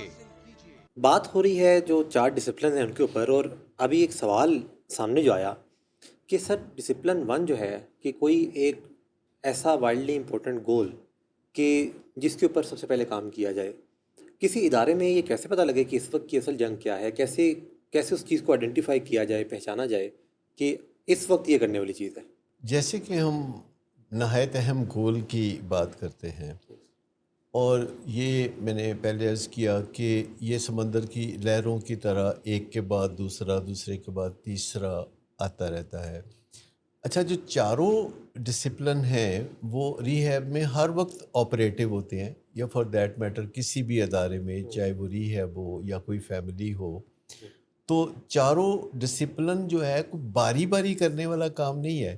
بات ہو رہی ہے جو 4 ڈسپلن ہیں ان کے اوپر، اور ابھی ایک سوال سامنے جو آیا کہ سر ڈسپلن 1 جو ہے کہ کوئی ایک ایسا وائلڈلی امپورٹنٹ گول کہ جس کے اوپر سب سے پہلے کام کیا جائے. کسی ادارے میں یہ کیسے پتہ لگے کہ اس وقت کی اصل جنگ کیا ہے؟ کیسے اس چیز کو آئیڈینٹیفائی کیا جائے، پہچانا جائے کہ اس وقت یہ کرنے والی چیز ہے؟ جیسے کہ ہم نہایت اہم گول کی بات کرتے ہیں، اور یہ میں نے پہلے عرض کیا کہ یہ سمندر کی لہروں کی طرح ایک کے بعد دوسرا، دوسرے کے بعد تیسرا آتا رہتا ہے. اچھا، جو 4 ڈسپلن ہیں وہ ریہیب میں ہر وقت آپریٹو ہوتے ہیں، یا فار دیٹ میٹر کسی بھی ادارے میں، چاہے وہ ریہیب ہو یا کوئی فیملی ہو. تو 4 ڈسپلن جو ہے کوئی باری باری کرنے والا کام نہیں ہے.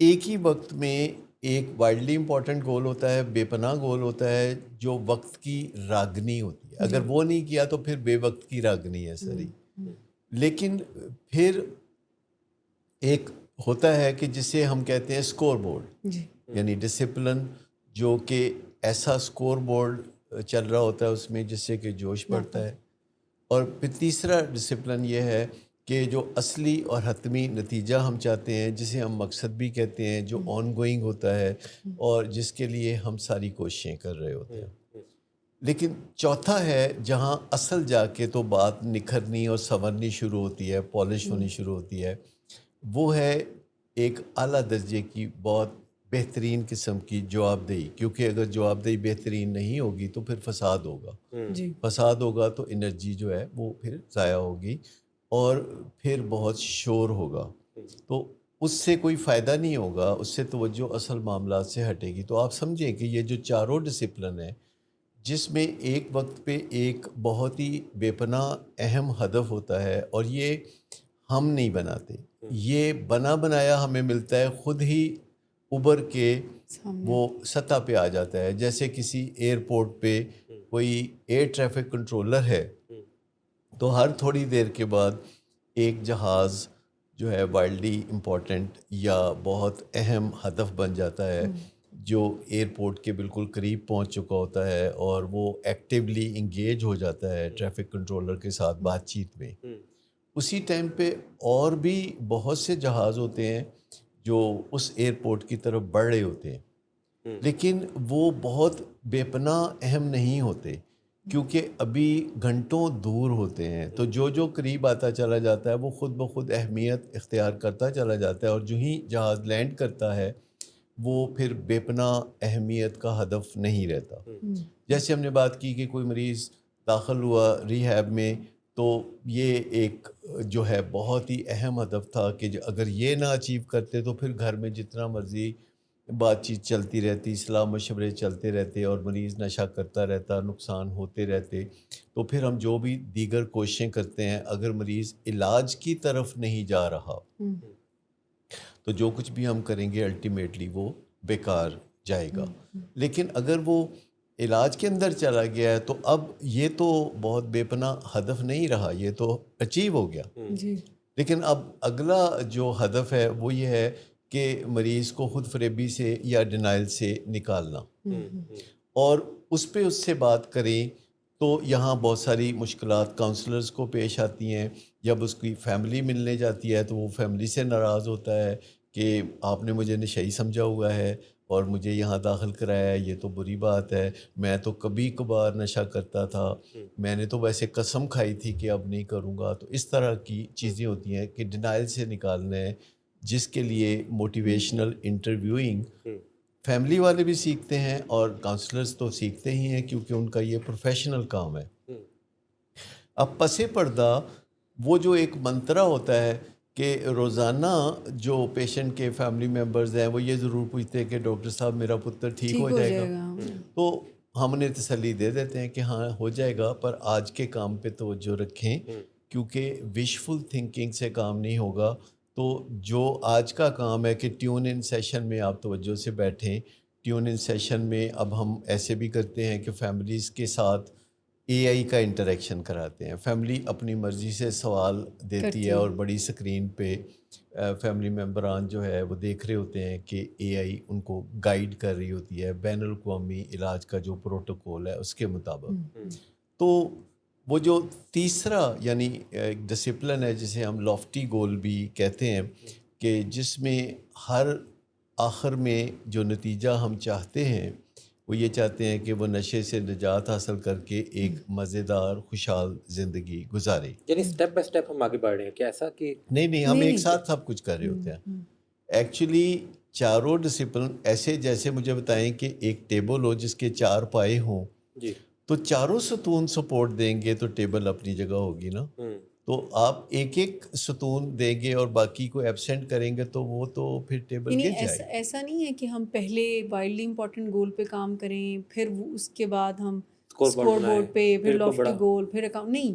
ایک ہی وقت میں ایک وائڈلی امپورٹنٹ گول ہوتا ہے, بے پناہ گول ہوتا ہے, جو وقت کی راگنی ہوتی ہے. اگر وہ نہیں کیا تو پھر بے وقت کی راگنی ہے ساری. لیکن پھر ایک ہوتا ہے کہ جسے ہم کہتے ہیں اسکور بورڈ, یعنی ڈسپلن, جو کہ ایسا اسکور بورڈ چل رہا ہوتا ہے اس میں جس سے کہ جوش بڑھتا ہے. اور پھر تیسرا ڈسپلن یہ ہے کہ جو اصلی اور حتمی نتیجہ ہم چاہتے ہیں, جسے ہم مقصد بھی کہتے ہیں, جو آن گوئنگ ہوتا ہے اور جس کے لیے ہم ساری کوششیں کر رہے ہوتے ہیں. لیکن چوتھا ہے جہاں اصل جا کے تو بات نکھرنی اور سنورنی شروع ہوتی ہے, پالش ہونی شروع ہوتی ہے, وہ ہے ایک اعلیٰ درجے کی بہت بہترین قسم کی جواب دہی. کیونکہ اگر جواب دہی بہترین نہیں ہوگی تو پھر فساد ہوگا. فساد ہوگا تو انرجی جو ہے وہ پھر ضائع ہوگی اور پھر بہت شور ہوگا, تو اس سے کوئی فائدہ نہیں ہوگا, اس سے توجہ اصل معاملات سے ہٹے گی. تو آپ سمجھیں کہ یہ جو چاروں ڈسپلن ہیں, جس میں ایک وقت پہ ایک بہت ہی بے پناہ اہم ہدف ہوتا ہے, اور یہ ہم نہیں بناتے, یہ بنا بنایا ہمیں ملتا ہے, خود ہی ابھر کے وہ سطح پہ آ جاتا ہے. جیسے کسی ایئرپورٹ پہ کوئی ایئر ٹریفک کنٹرولر ہے, تو ہر تھوڑی دیر کے بعد ایک جہاز جو ہے وائلڈلی امپورٹنٹ یا بہت اہم ہدف بن جاتا ہے, جو ایئرپورٹ کے بالکل قریب پہنچ چکا ہوتا ہے, اور وہ ایکٹیولی انگیج ہو جاتا ہے ٹریفک کنٹرولر کے ساتھ بات چیت میں. اسی ٹائم پہ اور بھی بہت سے جہاز ہوتے ہیں جو اس ایئرپورٹ کی طرف بڑھ رہے ہوتے ہیں, لیکن وہ بہت بے پناہ اہم نہیں ہوتے, کیونکہ ابھی گھنٹوں دور ہوتے ہیں. تو جو قریب آتا چلا جاتا ہے وہ خود بخود اہمیت اختیار کرتا چلا جاتا ہے, اور جو ہی جہاز لینڈ کرتا ہے وہ پھر بے پناہ اہمیت کا ہدف نہیں رہتا. جیسے ہم نے بات کی کہ کوئی مریض داخل ہوا ریہیب میں, تو یہ ایک جو ہے بہت ہی اہم ہدف تھا کہ اگر یہ نہ اچیو کرتے تو پھر گھر میں جتنا مرضی بات چیت چلتی رہتی, صلاح مشورے چلتے رہتے, اور مریض نشہ کرتا رہتا, نقصان ہوتے رہتے. تو پھر ہم جو بھی دیگر کوششیں کرتے ہیں, اگر مریض علاج کی طرف نہیں جا رہا تو جو کچھ بھی ہم کریں گے الٹیمیٹلی وہ بیکار جائے گا. لیکن اگر وہ علاج کے اندر چلا گیا ہے تو اب یہ تو بہت بے پناہ ہدف نہیں رہا, یہ تو اچیو ہو گیا. لیکن اب اگلا جو ہدف ہے وہ یہ ہے کہ مریض کو خود فریبی سے یا ڈینائل سے نکالنا, اور اس پہ اس سے بات کریں. تو یہاں بہت ساری مشکلات کاؤنسلرز کو پیش آتی ہیں. جب اس کی فیملی ملنے جاتی ہے تو وہ فیملی سے ناراض ہوتا ہے کہ آپ نے مجھے نشئی سمجھا ہوا ہے اور مجھے یہاں داخل کرایا ہے, یہ تو بری بات ہے, میں تو کبھی کبھار نشہ کرتا تھا, میں نے تو ویسے قسم کھائی تھی کہ اب نہیں کروں گا. تو اس طرح کی چیزیں ہوتی ہیں کہ ڈینائل سے نکالنا ہے, جس کے لیے موٹیویشنل انٹرویوئنگ فیملی والے بھی سیکھتے ہیں اور کاؤنسلرز تو سیکھتے ہی ہیں, کیونکہ ان کا یہ پروفیشنل کام ہے. اب پس پردہ وہ جو ایک منترا ہوتا ہے کہ روزانہ جو پیشنٹ کے فیملی ممبرز ہیں وہ یہ ضرور پوچھتے ہیں کہ ڈاکٹر صاحب میرا پتر ٹھیک ہو جائے گا. تو ہم انہیں تسلی دے دیتے ہیں کہ ہاں ہو جائے گا, پر آج کے کام پہ توجہ رکھیں, کیونکہ وشفل تھنکنگ سے کام نہیں ہوگا. تو جو آج کا کام ہے کہ ٹیون ان سیشن میں آپ توجہ سے بیٹھیں. ٹیون ان سیشن میں اب ہم ایسے بھی کرتے ہیں کہ فیملیز کے ساتھ اے آئی کا انٹریکشن کراتے ہیں. فیملی اپنی مرضی سے سوال دیتی ہے اور بڑی سکرین پہ فیملی ممبران جو ہے وہ دیکھ رہے ہوتے ہیں کہ اے آئی ان کو گائیڈ کر رہی ہوتی ہے بین الاقوامی علاج کا جو پروٹوکول ہے اس کے مطابق. تو وہ جو تیسرا یعنی ایک ڈسپلن ہے جسے ہم لافٹی گول بھی کہتے ہیں, کہ جس میں ہر آخر میں جو نتیجہ ہم چاہتے ہیں وہ یہ چاہتے ہیں کہ وہ نشے سے نجات حاصل کر کے ایک مزیدار خوشحال زندگی گزارے. یعنی سٹیپ بائی سٹیپ ہم آگے بڑھ رہے ہیں کیا ایسا کہ نہیں ہم ایک ساتھ سب کچھ کر رہے ہوتے ہیں. ایکچولی چاروں ڈسپلن ایسے جیسے مجھے بتائیں کہ ایک ٹیبل ہو جس کے 4 پائے ہوں, تو چاروں ستون سپورٹ دیں گے تو ٹیبل اپنی جگہ ہوگی نا. تو آپ ایک ایک ستون دیں گے اور باقی کو ایبسینٹ کریں گے تو وہ تو پھر ٹیبل گر جائے گا. ایسا نہیں ہے کہ ہم پہلے وائڈلی امپورٹنٹ گول پہ کام کریں, پھر اس کے بعد ہم اسکور بورڈ پہ, پھر لافٹی گول, پھر اکاؤنٹ. نہیں,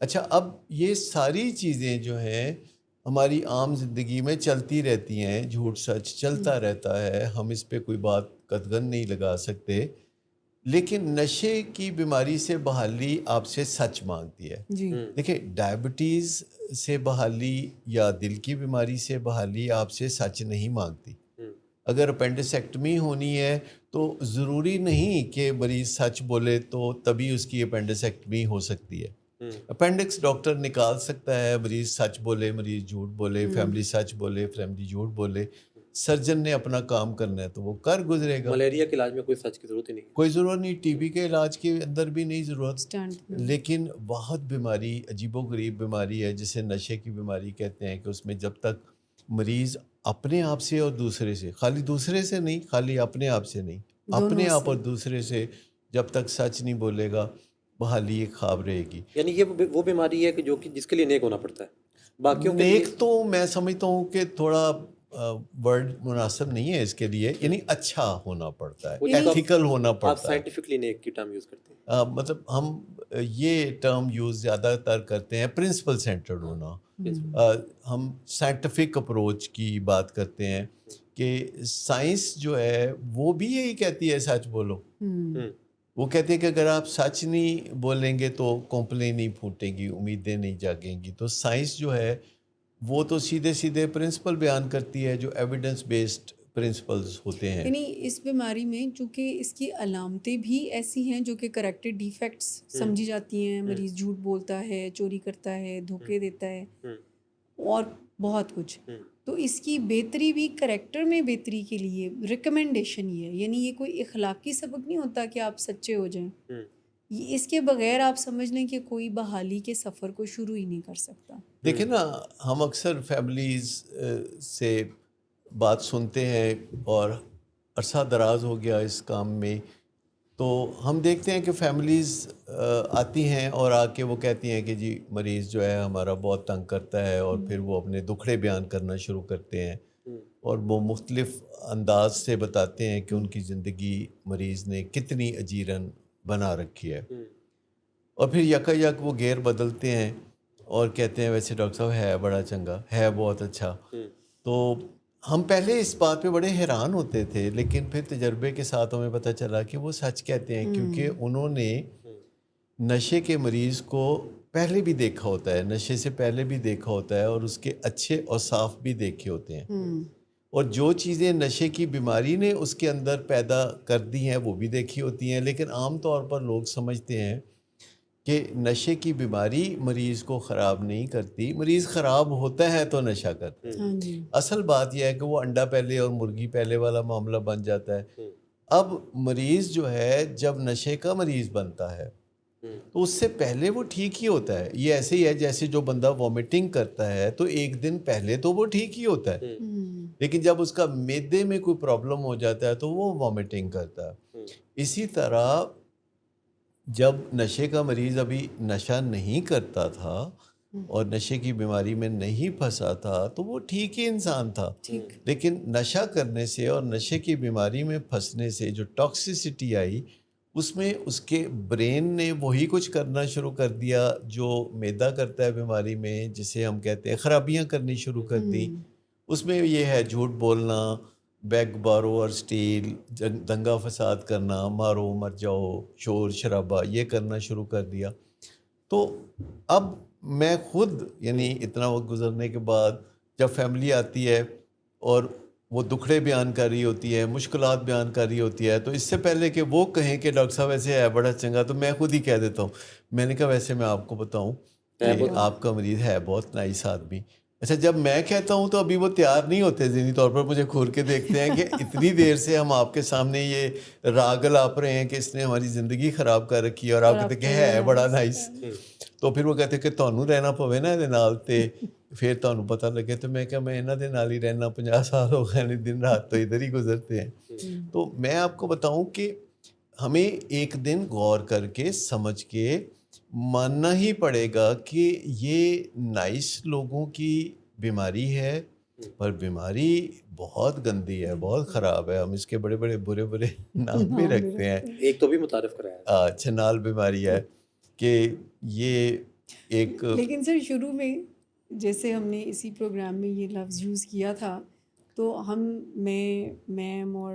اچھا اب یہ ساری چیزیں جو ہیں ہماری عام زندگی میں چلتی رہتی ہیں، جھوٹ سچ چلتا رہتا ہے، ہم اس پہ کوئی بات قطعاً نہیں لگا سکتے، لیکن نشے کی بیماری سے بحالی آپ سے سچ مانگتی ہے. جی دیکھیں ڈائبٹیز سے بحالی یا دل کی بیماری سے بحالی آپ سے سچ نہیں مانگتی. اگر اپینڈسیکٹمی ہونی ہے تو ضروری نہیں کہ مریض سچ بولے تو تبھی اس کی اپینڈسیکٹمی ہو سکتی ہے. اپینڈکس ڈاکٹر نکال سکتا ہے، مریض سچ بولے مریض جھوٹ بولے، فیملی سچ بولے فیملی جھوٹ بولے، سرجن نے اپنا کام کرنا ہے تو وہ کر گزرے گا. ملیریا کے علاج میں کوئی سچ کی ضرورت ہی نہیں. کوئی ضرورت نہیں، ٹی بی کے علاج کے اندر بھی نہیں ضرورت. اسٹینڈ لیکن بہت بیماری عجیب و غریب بیماری ہے جسے نشے کی بیماری کہتے ہیں کہ اس میں جب تک مریض اپنے آپ سے اور دوسرے سے، خالی دوسرے سے نہیں، خالی اپنے آپ سے نہیں، اپنے آپ اور دوسرے سے جب تک سچ نہیں بولے گا بحالی ایک خواب رہے گی. یعنی یہ وہ بیماری ہے کہ جو کہ جس کے لیے نیک ہونا پڑتا ہے. باقیوں کے لیے نیک تو میں سمجھتا ہوں کہ تھوڑا ورڈ مناسب نہیں ہے اس کے لیے، یعنی اچھا ہونا پڑتا ہے، ایتھیکل ہونا آپ پڑتا ہے. سائنٹیفکلی نیک کی ٹرم یوز کرتے ہیں. مطلب ہم یہ ٹرم یوز زیادہ تر کرتے ہیں پرنسپل سینٹرڈ ہونا. ہم سائنٹیفک اپروچ کی بات کرتے ہیں کہ سائنس جو ہے وہ بھی یہی کہتی ہے سچ بولو. وہ کہتے ہیں کہ اگر آپ سچ نہیں بولیں گے تو کمپلیں نہیں پھوٹیں گی، امیدیں نہیں جاگیں گی. تو سائنس جو ہے وہ تو سیدھے سیدھے پرنسپل بیان کرتی ہے جو ایویڈنس بیسڈ پرنسپلز ہوتے ہیں. یعنی اس بیماری میں چونکہ اس کی علامتیں بھی ایسی ہیں جو کہ کریکٹر ڈیفیکٹس سمجھی جاتی ہیں، مریض جھوٹ بولتا ہے، چوری کرتا ہے، دھوکے دیتا ہے اور بہت کچھ. تو اس کی بہتری بھی کریکٹر میں بہتری کے لیے ریکمنڈیشن یہ ہے، یعنی یہ کوئی اخلاقی سبق نہیں ہوتا کہ آپ سچے ہو جائیں. اس کے بغیر آپ سمجھ لیں کہ کوئی بحالی کے سفر کو شروع ہی نہیں کر سکتا. دیکھیں نا، ہم اکثر فیملیز سے بات سنتے ہیں اور عرصہ دراز ہو گیا اس کام میں، تو ہم دیکھتے ہیں کہ فیملیز آتی ہیں اور آ کے وہ کہتی ہیں کہ جی مریض جو ہے ہمارا بہت تنگ کرتا ہے، اور پھر وہ اپنے دکھڑے بیان کرنا شروع کرتے ہیں اور وہ مختلف انداز سے بتاتے ہیں کہ ان کی زندگی مریض نے کتنی اجیرن بنا رکھی ہے. اور پھر یکا یک وہ گیئر بدلتے ہیں اور کہتے ہیں ویسے ڈاکٹر صاحب ہے بڑا چنگا، ہے بہت اچھا. تو ہم پہلے اس بات پہ بڑے حیران ہوتے تھے، لیکن پھر تجربے کے ساتھ ہمیں پتہ چلا کہ وہ سچ کہتے ہیں، کیونکہ انہوں نے نشے کے مریض کو پہلے بھی دیکھا ہوتا ہے، نشے سے پہلے بھی دیکھا ہوتا ہے، اور اس کے اچھے اوصاف بھی دیکھے ہوتے ہیں. اور جو چیزیں نشے کی بیماری نے اس کے اندر پیدا کر دی ہیں وہ بھی دیکھی ہوتی ہیں. لیکن عام طور پر لوگ سمجھتے ہیں کہ نشے کی بیماری مریض کو خراب نہیں کرتی، مریض خراب ہوتا ہے تو نشہ کرتا ہے. اصل بات یہ ہے کہ وہ انڈا پہلے اور مرغی پہلے والا معاملہ بن جاتا ہے. اب مریض جو ہے جب نشے کا مریض بنتا ہے تو اس سے پہلے وہ ٹھیک ہی ہوتا ہے. یہ ایسے ہی ہے جیسے جو بندہ وامٹنگ کرتا ہے تو ایک دن پہلے تو وہ ٹھیک ہی ہوتا ہے، لیکن جب اس کا معدے میں کوئی پرابلم ہو جاتا ہے تو وہ وامٹنگ کرتا ہے. اسی طرح جب نشے کا مریض ابھی نشہ نہیں کرتا تھا اور نشے کی بیماری میں نہیں پھنسا تھا تو وہ ٹھیک ہی انسان تھا. لیکن نشہ کرنے سے اور نشے کی بیماری میں پھنسنے سے جو ٹاکسیسٹی آئی، اس میں اس کے برین نے وہی کچھ کرنا شروع کر دیا جو معدہ کرتا ہے بیماری میں، جسے ہم کہتے ہیں خرابیاں کرنی شروع کر دی. اس میں یہ ہے جھوٹ بولنا، بیگ بارو اور سٹیل، دنگا فساد کرنا، مارو مر جاؤ، شور شرابہ، یہ کرنا شروع کر دیا. تو اب میں خود یعنی اتنا وقت گزرنے کے بعد جب فیملی آتی ہے اور وہ دکھڑے بیان کر رہی ہوتی ہے، مشکلات بیان کر رہی ہوتی ہے، تو اس سے پہلے کہ وہ کہیں کہ ڈاکٹر صاحب ایسے ہے بڑا چنگا، تو میں خود ہی کہہ دیتا ہوں، میں نے کہا ویسے میں آپ کو بتاؤں کہ آپ کا مریض ہے بہت نائس آدمی. اچھا جب میں کہتا ہوں تو ابھی وہ تیار نہیں ہوتے، ذہنی طور پر مجھے کھول کے دیکھتے ہیں کہ اتنی دیر سے ہم آپ کے سامنے یہ راگل آپ رہے ہیں کہ اس نے ہماری زندگی خراب کر رکھی ہے، اور آپ کہتے ہیں کہ ہے بڑا نائس. تو پھر وہ کہتے ہیں کہ تانوں رہنا پوے نا یہ نال تے پھر تانوں پتہ لگے. تو میں کہا میں انہاں دے نال ہی رہنا، 50 سال ہو گئے دن رات تو ادھر ہی گزرتے ہیں. تو میں آپ کو بتاؤں کہ ہمیں ایک دن غور کر کے سمجھ کے ماننا ہی پڑے گا کہ یہ نائس لوگوں کی بیماری ہے، پر بیماری بہت گندی ہے، بہت خراب ہے. ہم اس کے بڑے بڑے برے برے نام بھی رکھتے ہیں. ایک تو بھی متعارف کرایا چھنال بیماری ہے کہ یہ ایک لیکن سر شروع میں جیسے ہم نے اسی پروگرام میں یہ لفظ یوز کیا تھا تو میں میم اور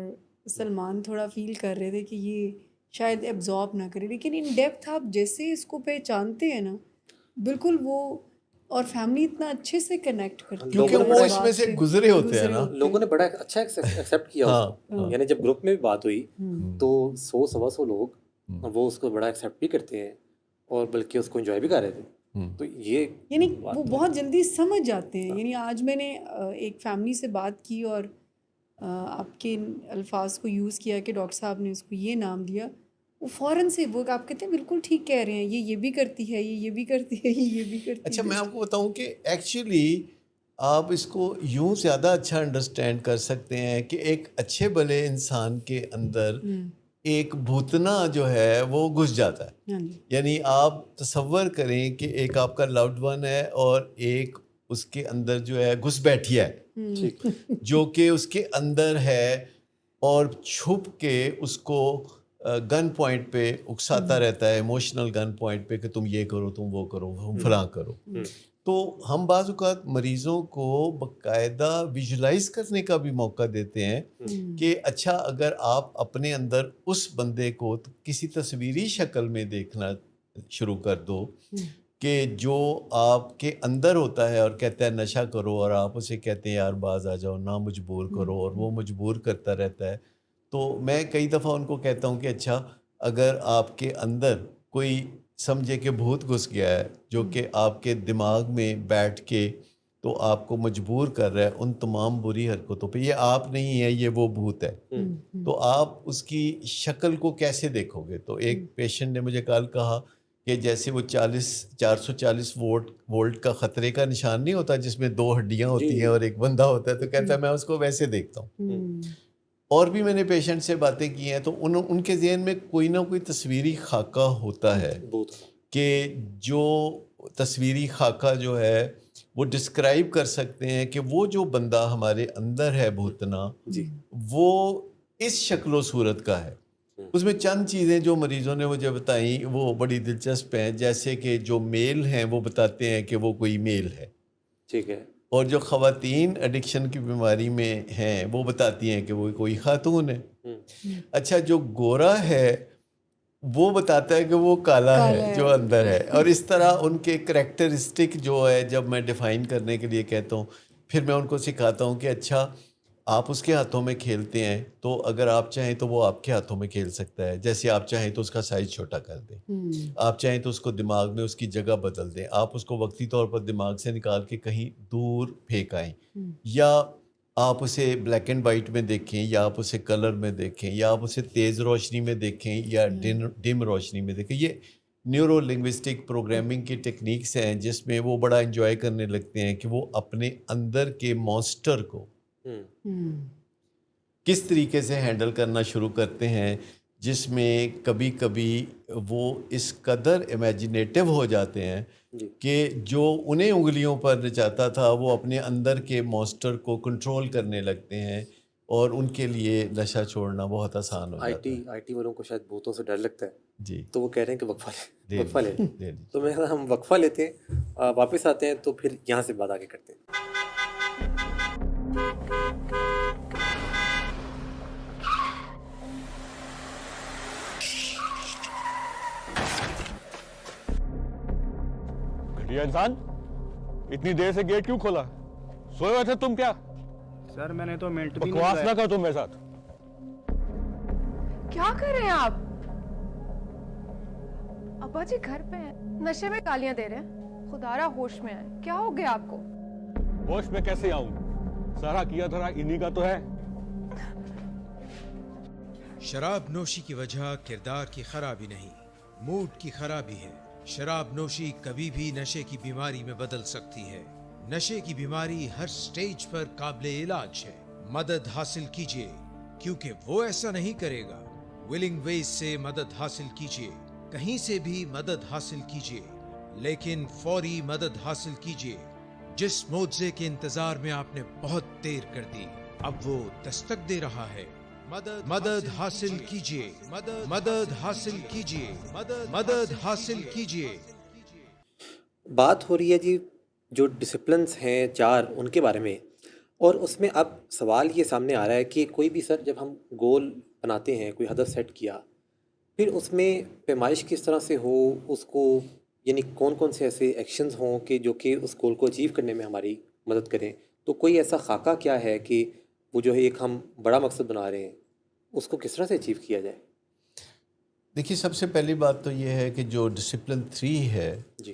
سلمان تھوڑا فیل کر رہے تھے کہ یہ شاید ایبزارب نہ کرے، لیکن ان ڈیپتھ آپ جیسے اس کو پہچانتے ہیں نا بالکل وہ، اور فیملی اتنا اچھے سے کنیکٹ کرتی ہے کیونکہ وہ اس میں سے گزرے ہوتے ہیں نا، لوگوں نے بڑا اچھا ایکسیپٹ کیا اس کو. یعنی جب گروپ میں بھی بات ہوئی تو 100-125 لوگ وہ اس کو بڑا ایکسیپٹ بھی کرتے ہیں اور بلکہ اس کو انجوائے بھی کر رہے تھے. تو یہ یعنی وہ بہت جلدی سمجھ جاتے ہیں. یعنی آج میں نے ایک فیملی سے بات کی اور آپ کے الفاظ کو یوز کیا کہ ڈاکٹر صاحب نے اس کو یہ نام دیا، وہ فوراً سے وہ آپ کہتے ہیں بالکل ٹھیک کہہ رہے ہیں، یہ بھی کرتی ہے، یہ بھی کرتی ہے، یہ بھی کرتی ہے. اچھا میں آپ کو بتاؤں کہ ایکچولی آپ اس کو یوں زیادہ اچھا انڈرسٹینڈ کر سکتے ہیں کہ ایک اچھے بھلے انسان کے اندر ایک بھوتنا جو ہے وہ گھس جاتا ہے. یعنی آپ تصور کریں کہ ایک آپ کا لوڈ ون ہے اور ایک اس کے اندر جو ہے گھس بیٹھی ہے جو کہ اس کے اندر ہے اور چھپ کے اس کو گن پوائنٹ پہ اکساتا رہتا ہے، ایموشنل گن پوائنٹ پہ کہ تم یہ کرو، تم وہ کرو، ہم فلاں کرو. تو ہم بعض اوقات مریضوں کو باقاعدہ ویژولائز کرنے کا بھی موقع دیتے ہیں کہ اچھا اگر آپ اپنے اندر اس بندے کو کسی تصویری شکل میں دیکھنا شروع کر دو کہ جو آپ کے اندر ہوتا ہے اور کہتا ہے نشہ کرو، اور آپ اسے کہتے ہیں یار باز آ جاؤ، نہ مجبور کرو، اور وہ مجبور کرتا رہتا ہے. تو میں کئی دفعہ ان کو کہتا ہوں کہ اچھا اگر آپ کے اندر کوئی سمجھے کہ بھوت گھس گیا ہے جو کہ آپ کے دماغ میں بیٹھ کے تو آپ کو مجبور کر رہا ہے ان تمام بری حرکتوں پہ، یہ آپ نہیں ہے، یہ وہ بھوت ہے، تو آپ اس کی شکل کو کیسے دیکھو گے؟ تو ایک پیشنٹ نے مجھے کل کہا کہ جیسے وہ 440 وولٹ کا خطرے کا نشان نہیں ہوتا جس میں 2 ہڈیاں ہوتی ہیں اور ایک بندہ ہوتا ہے، تو کہتا ہے میں اس کو ویسے دیکھتا ہوں. اور بھی میں نے پیشنٹ سے باتیں کی ہیں تو ان کے ذہن میں کوئی نہ کوئی تصویری خاکہ ہوتا ہے کہ جو تصویری خاکہ جو ہے وہ ڈسکرائب کر سکتے ہیں کہ وہ جو بندہ ہمارے اندر ہے بھوتنا وہ اس شکل و صورت کا ہے. اس میں چند چیزیں جو مریضوں نے مجھے بتائیں وہ بڑی دلچسپ ہیں، جیسے کہ جو میل ہیں وہ بتاتے ہیں کہ وہ کوئی میل ہے، ٹھیک ہے، اور جو خواتین ایڈکشن کی بیماری میں ہیں وہ بتاتی ہیں کہ وہ کوئی خاتون ہے. اچھا جو گورا ہے وہ بتاتا ہے کہ وہ کالا ہے جو اندر ہے. اور اس طرح ان کے کریکٹرسٹک جو ہے جب میں ڈیفائن کرنے کے لیے کہتا ہوں پھر میں ان کو سکھاتا ہوں کہ اچھا آپ اس کے ہاتھوں میں کھیلتے ہیں تو اگر آپ چاہیں تو وہ آپ کے ہاتھوں میں کھیل سکتا ہے، جیسے آپ چاہیں تو اس کا سائز چھوٹا کر دیں، آپ چاہیں تو اس کو دماغ میں اس کی جگہ بدل دیں، آپ اس کو وقتی طور پر دماغ سے نکال کے کہیں دور پھینک آئیں، یا آپ اسے بلیک اینڈ وائٹ میں دیکھیں، یا آپ اسے کلر میں دیکھیں، یا آپ اسے تیز روشنی میں دیکھیں یا ڈم روشنی میں دیکھیں. یہ نیورو لنگوسٹک پروگرامنگ کی ٹیکنیکس ہیں جس میں وہ بڑا انجوائے کرنے لگتے ہیں کہ وہ اپنے اندر کے مانسٹر کو کس طریقے سے ہینڈل کرنا شروع کرتے ہیں، جس میں کبھی کبھی وہ اس قدر امیجنیٹو ہو جاتے ہیں کہ جو انہیں انگلیوں پر نچاتا تھا وہ اپنے اندر کے مانسٹر کو کنٹرول کرنے لگتے ہیں، اور ان کے لیے نشہ چھوڑنا بہت آسان ہو جاتا ہے. آئی ٹی والوں کو شاید بھوتوں سے ڈر لگتا ہے جی، تو وہ کہہ رہے ہیں کہ وقفہ لیں. تو میں ہم وقفہ لیتے ہیں، واپس آتے ہیں تو پھر یہاں سے بات آگے کرتے ہیں. یہ انسان اتنی دیر سے گیٹ کیوں کھولا؟ سوئے ہوئے تھے تم کیا؟ سر میں نے تو منٹ بھی بکواس نہ کرو تم میرے ساتھ. کیا کر رہے ہیں آپ؟ ابا جی گھر پہ ہیں، نشے میں گالیاں دے رہے ہیں. خدارا ہوش میں آئے، کیا ہو گیا آپ کو؟ ہوش میں کیسے آؤں؟ سارا کیا دھرا انہی کا تو ہے. شراب نوشی کی وجہ کردار کی خرابی نہیں، موڈ کی خرابی ہے. شراب نوشی کبھی بھی نشے کی بیماری میں بدل سکتی ہے. نشے کی بیماری ہر سٹیج پر قابل علاج ہے. مدد حاصل کیجئے کیونکہ وہ ایسا نہیں کرے گا. ولنگ ویز سے مدد حاصل کیجئے، کہیں سے بھی مدد حاصل کیجئے، لیکن فوری مدد حاصل کیجئے. جس معجزے کے انتظار میں آپ نے بہت دیر کر دی اب وہ دستک دے رہا ہے. مدد حاصل کیجئے، مدد حاصل کیجئے، مدد حاصل کیجئے. بات ہو رہی ہے جی جو ڈسپلنس ہیں 4 ان کے بارے میں، اور اس میں اب سوال یہ سامنے آ رہا ہے کہ کوئی بھی سر جب ہم گول بناتے ہیں، کوئی ہدف سیٹ کیا، پھر اس میں پیمائش کس طرح سے ہو اس کو، یعنی کون کون سے ایسے ایکشنز ہوں کہ جو کہ اس گول کو اچیو کرنے میں ہماری مدد کریں، تو کوئی ایسا خاکہ کیا ہے کہ وہ جو ہے ایک ہم بڑا مقصد بنا رہے ہیں اس کو کس طرح سے اچیو کیا جائے؟ دیکھیے، سب سے پہلی بات تو یہ ہے کہ جو ڈسپلن 3 ہے جی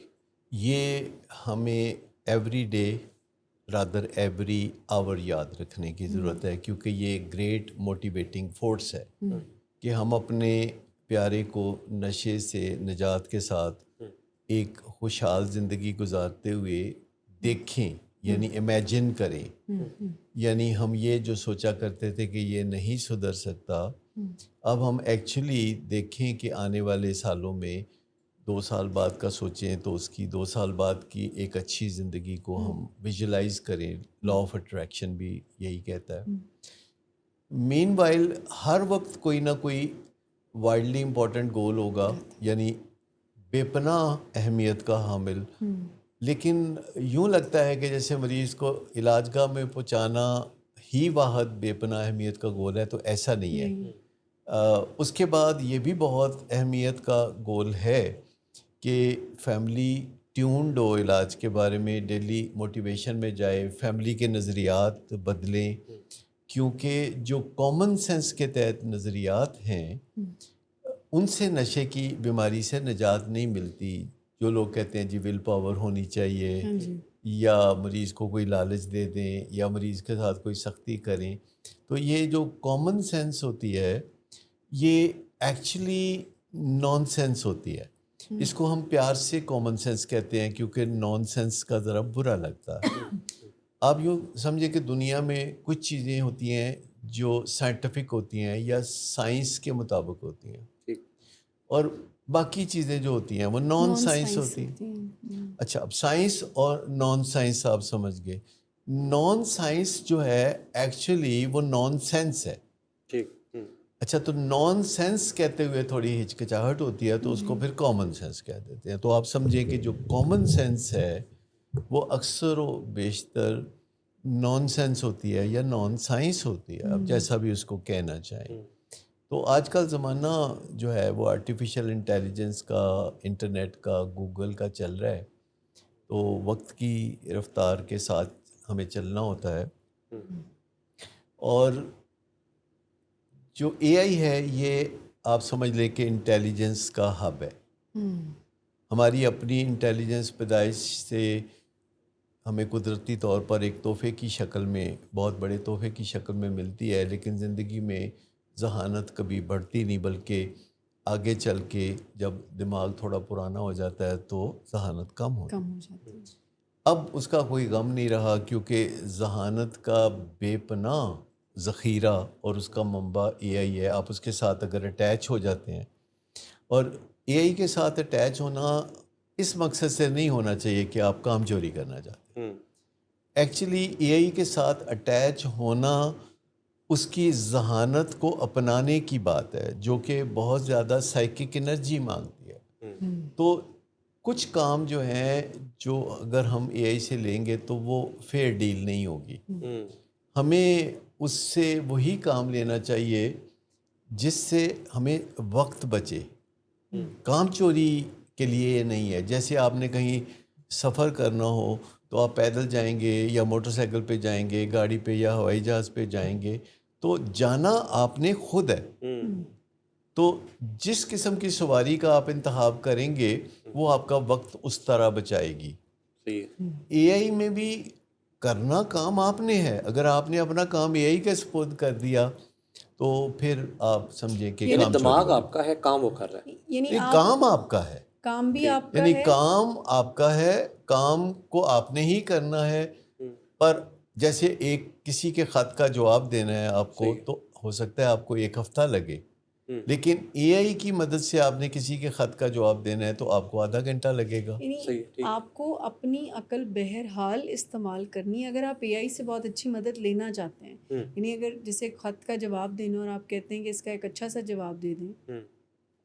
یہ ہمیں every day rather every hour یاد رکھنے کی ضرورت ہے، کیونکہ یہ گریٹ موٹیویٹنگ فورس ہے کہ ہم اپنے پیارے کو نشے سے نجات کے ساتھ ایک خوشحال زندگی گزارتے ہوئے دیکھیں، یعنی امیجن کریں. یعنی ہم یہ جو سوچا کرتے تھے کہ یہ نہیں سدھر سکتا، اب ہم ایکچولی دیکھیں کہ آنے والے سالوں میں 2 سال بعد کا سوچیں تو اس کی 2 سال بعد کی ایک اچھی زندگی کو ہم ویژولائز کریں. لا آف اٹریکشن بھی یہی کہتا ہے. مین وائل ہر وقت کوئی نہ کوئی وائڈلی امپورٹنٹ گول ہوگا، یعنی بے پناہ اہمیت کا حامل، لیکن یوں لگتا ہے کہ جیسے مریض کو علاج گاہ میں پہنچانا ہی واحد بے پناہ اہمیت کا گول ہے، تو ایسا نہیں ہے. اس کے بعد یہ بھی بہت اہمیت کا گول ہے کہ فیملی ٹیونڈ ہو علاج کے بارے میں، ڈیلی موٹیویشن میں جائے، فیملی کے نظریات بدلیں، کیونکہ جو کامن سینس کے تحت نظریات ہیں ان سے نشے کی بیماری سے نجات نہیں ملتی. جو لوگ کہتے ہیں جی ول پاور ہونی چاہیے، یا مریض کو کوئی لالچ دے دیں، یا مریض کے ساتھ کوئی سختی کریں، تو یہ جو کامن سینس ہوتی ہے یہ ایکچولی نان سینس ہوتی ہے. اس کو ہم پیار سے کامن سینس کہتے ہیں، کیونکہ نان سینس کا ذرا برا لگتا ہے. آپ یوں سمجھے کہ دنیا میں کچھ چیزیں ہوتی ہیں جو سائنٹیفک ہوتی ہیں یا سائنس کے مطابق ہوتی ہیں، اور باقی چیزیں جو ہوتی ہیں وہ نان سائنس ہوتی ہیں. اچھا، اب سائنس اور نان سائنس آپ سمجھ گئے. نان سائنس جو ہے ایکچولی وہ نان سینس ہے. اچھا، تو نان سینس کہتے ہوئے تھوڑی ہچکچاہٹ ہوتی ہے تو اس کو پھر کامن سینس کہہ دیتے ہیں. تو آپ سمجھیں کہ جو کامن سینس ہے وہ اکثر و بیشتر نان سینس ہوتی ہے یا نان سائنس ہوتی ہے، اب جیسا بھی اس کو کہنا چاہیں. تو آج کل زمانہ جو ہے وہ آرٹیفیشل انٹیلیجنس کا، انٹرنیٹ کا، گوگل کا چل رہا ہے، تو وقت کی رفتار کے ساتھ ہمیں چلنا ہوتا ہے. اور جو اے آئی ہے یہ آپ سمجھ لیں کہ انٹیلیجنس کا ہب ہے. ہماری اپنی انٹیلیجنس پیدائش سے ہمیں قدرتی طور پر ایک تحفے کی شکل میں، بہت بڑے تحفے کی شکل میں ملتی ہے، لیکن زندگی میں ذہانت کبھی بڑھتی نہیں، بلکہ آگے چل کے جب دماغ تھوڑا پرانا ہو جاتا ہے تو ذہانت کم ہوتی ہے. اب اس کا کوئی غم نہیں رہا، کیونکہ ذہانت کا بے پناہ ذخیرہ اور اس کا منبع اے آئی ہے. آپ اس کے ساتھ اگر اٹیچ ہو جاتے ہیں، اور اے آئی کے ساتھ اٹیچ ہونا اس مقصد سے نہیں ہونا چاہیے کہ آپ کام چوری کرنا چاہتے ہیں. ایکچولی اے آئی کے ساتھ اٹیچ ہونا اس کی ذہانت کو اپنانے کی بات ہے، جو کہ بہت زیادہ سائیکک انرجی مانگتی ہے. تو کچھ کام جو ہیں جو اگر ہم اے آئی سے لیں گے تو وہ فیئر ڈیل نہیں ہوگی. ہمیں اس سے وہی کام لینا چاہیے جس سے ہمیں وقت بچے. کام چوری کے لیے یہ نہیں ہے. جیسے آپ نے کہیں سفر کرنا ہو تو آپ پیدل جائیں گے یا موٹر سائیکل پہ جائیں گے، گاڑی پہ یا ہوائی جہاز پہ جائیں گے، تو جانا آپ نے خود ہے. تو جس قسم کی سواری کا آپ انتخاب کریں گے وہ آپ کا وقت اس طرح بچائے گی. اے آئی میں بھی کرنا کام آپ نے ہے. اگر آپ نے اپنا کام اے آئی کے سپرد کر دیا تو پھر آپ سمجھیں کہ یعنی دماغ آپ کا ہے، کام وہ کر رہا ہے. یعنی کام آپ کا ہے، کام بھی آپ کا یعنی ہے، کام آپ کا ہے، کام کو آپ نے ہی کرنا ہے. پر جیسے ایک کسی کے خط کا جواب دینا ہے آپ کو، تو ہو سکتا ہے آپ کو 1 ہفتہ لگے، لیکن اے آئی کی مدد سے آپ نے کسی کے خط کا جواب دینا ہے تو آپ کو آدھا گھنٹہ لگے گا. یعنی آپ کو اپنی عقل بہرحال استعمال کرنی ہے اگر آپ اے آئی سے بہت اچھی مدد لینا چاہتے ہیں. یعنی اگر جسے خط کا جواب دینا اور آپ کہتے ہیں کہ اس کا ایک اچھا سا جواب دے دیں،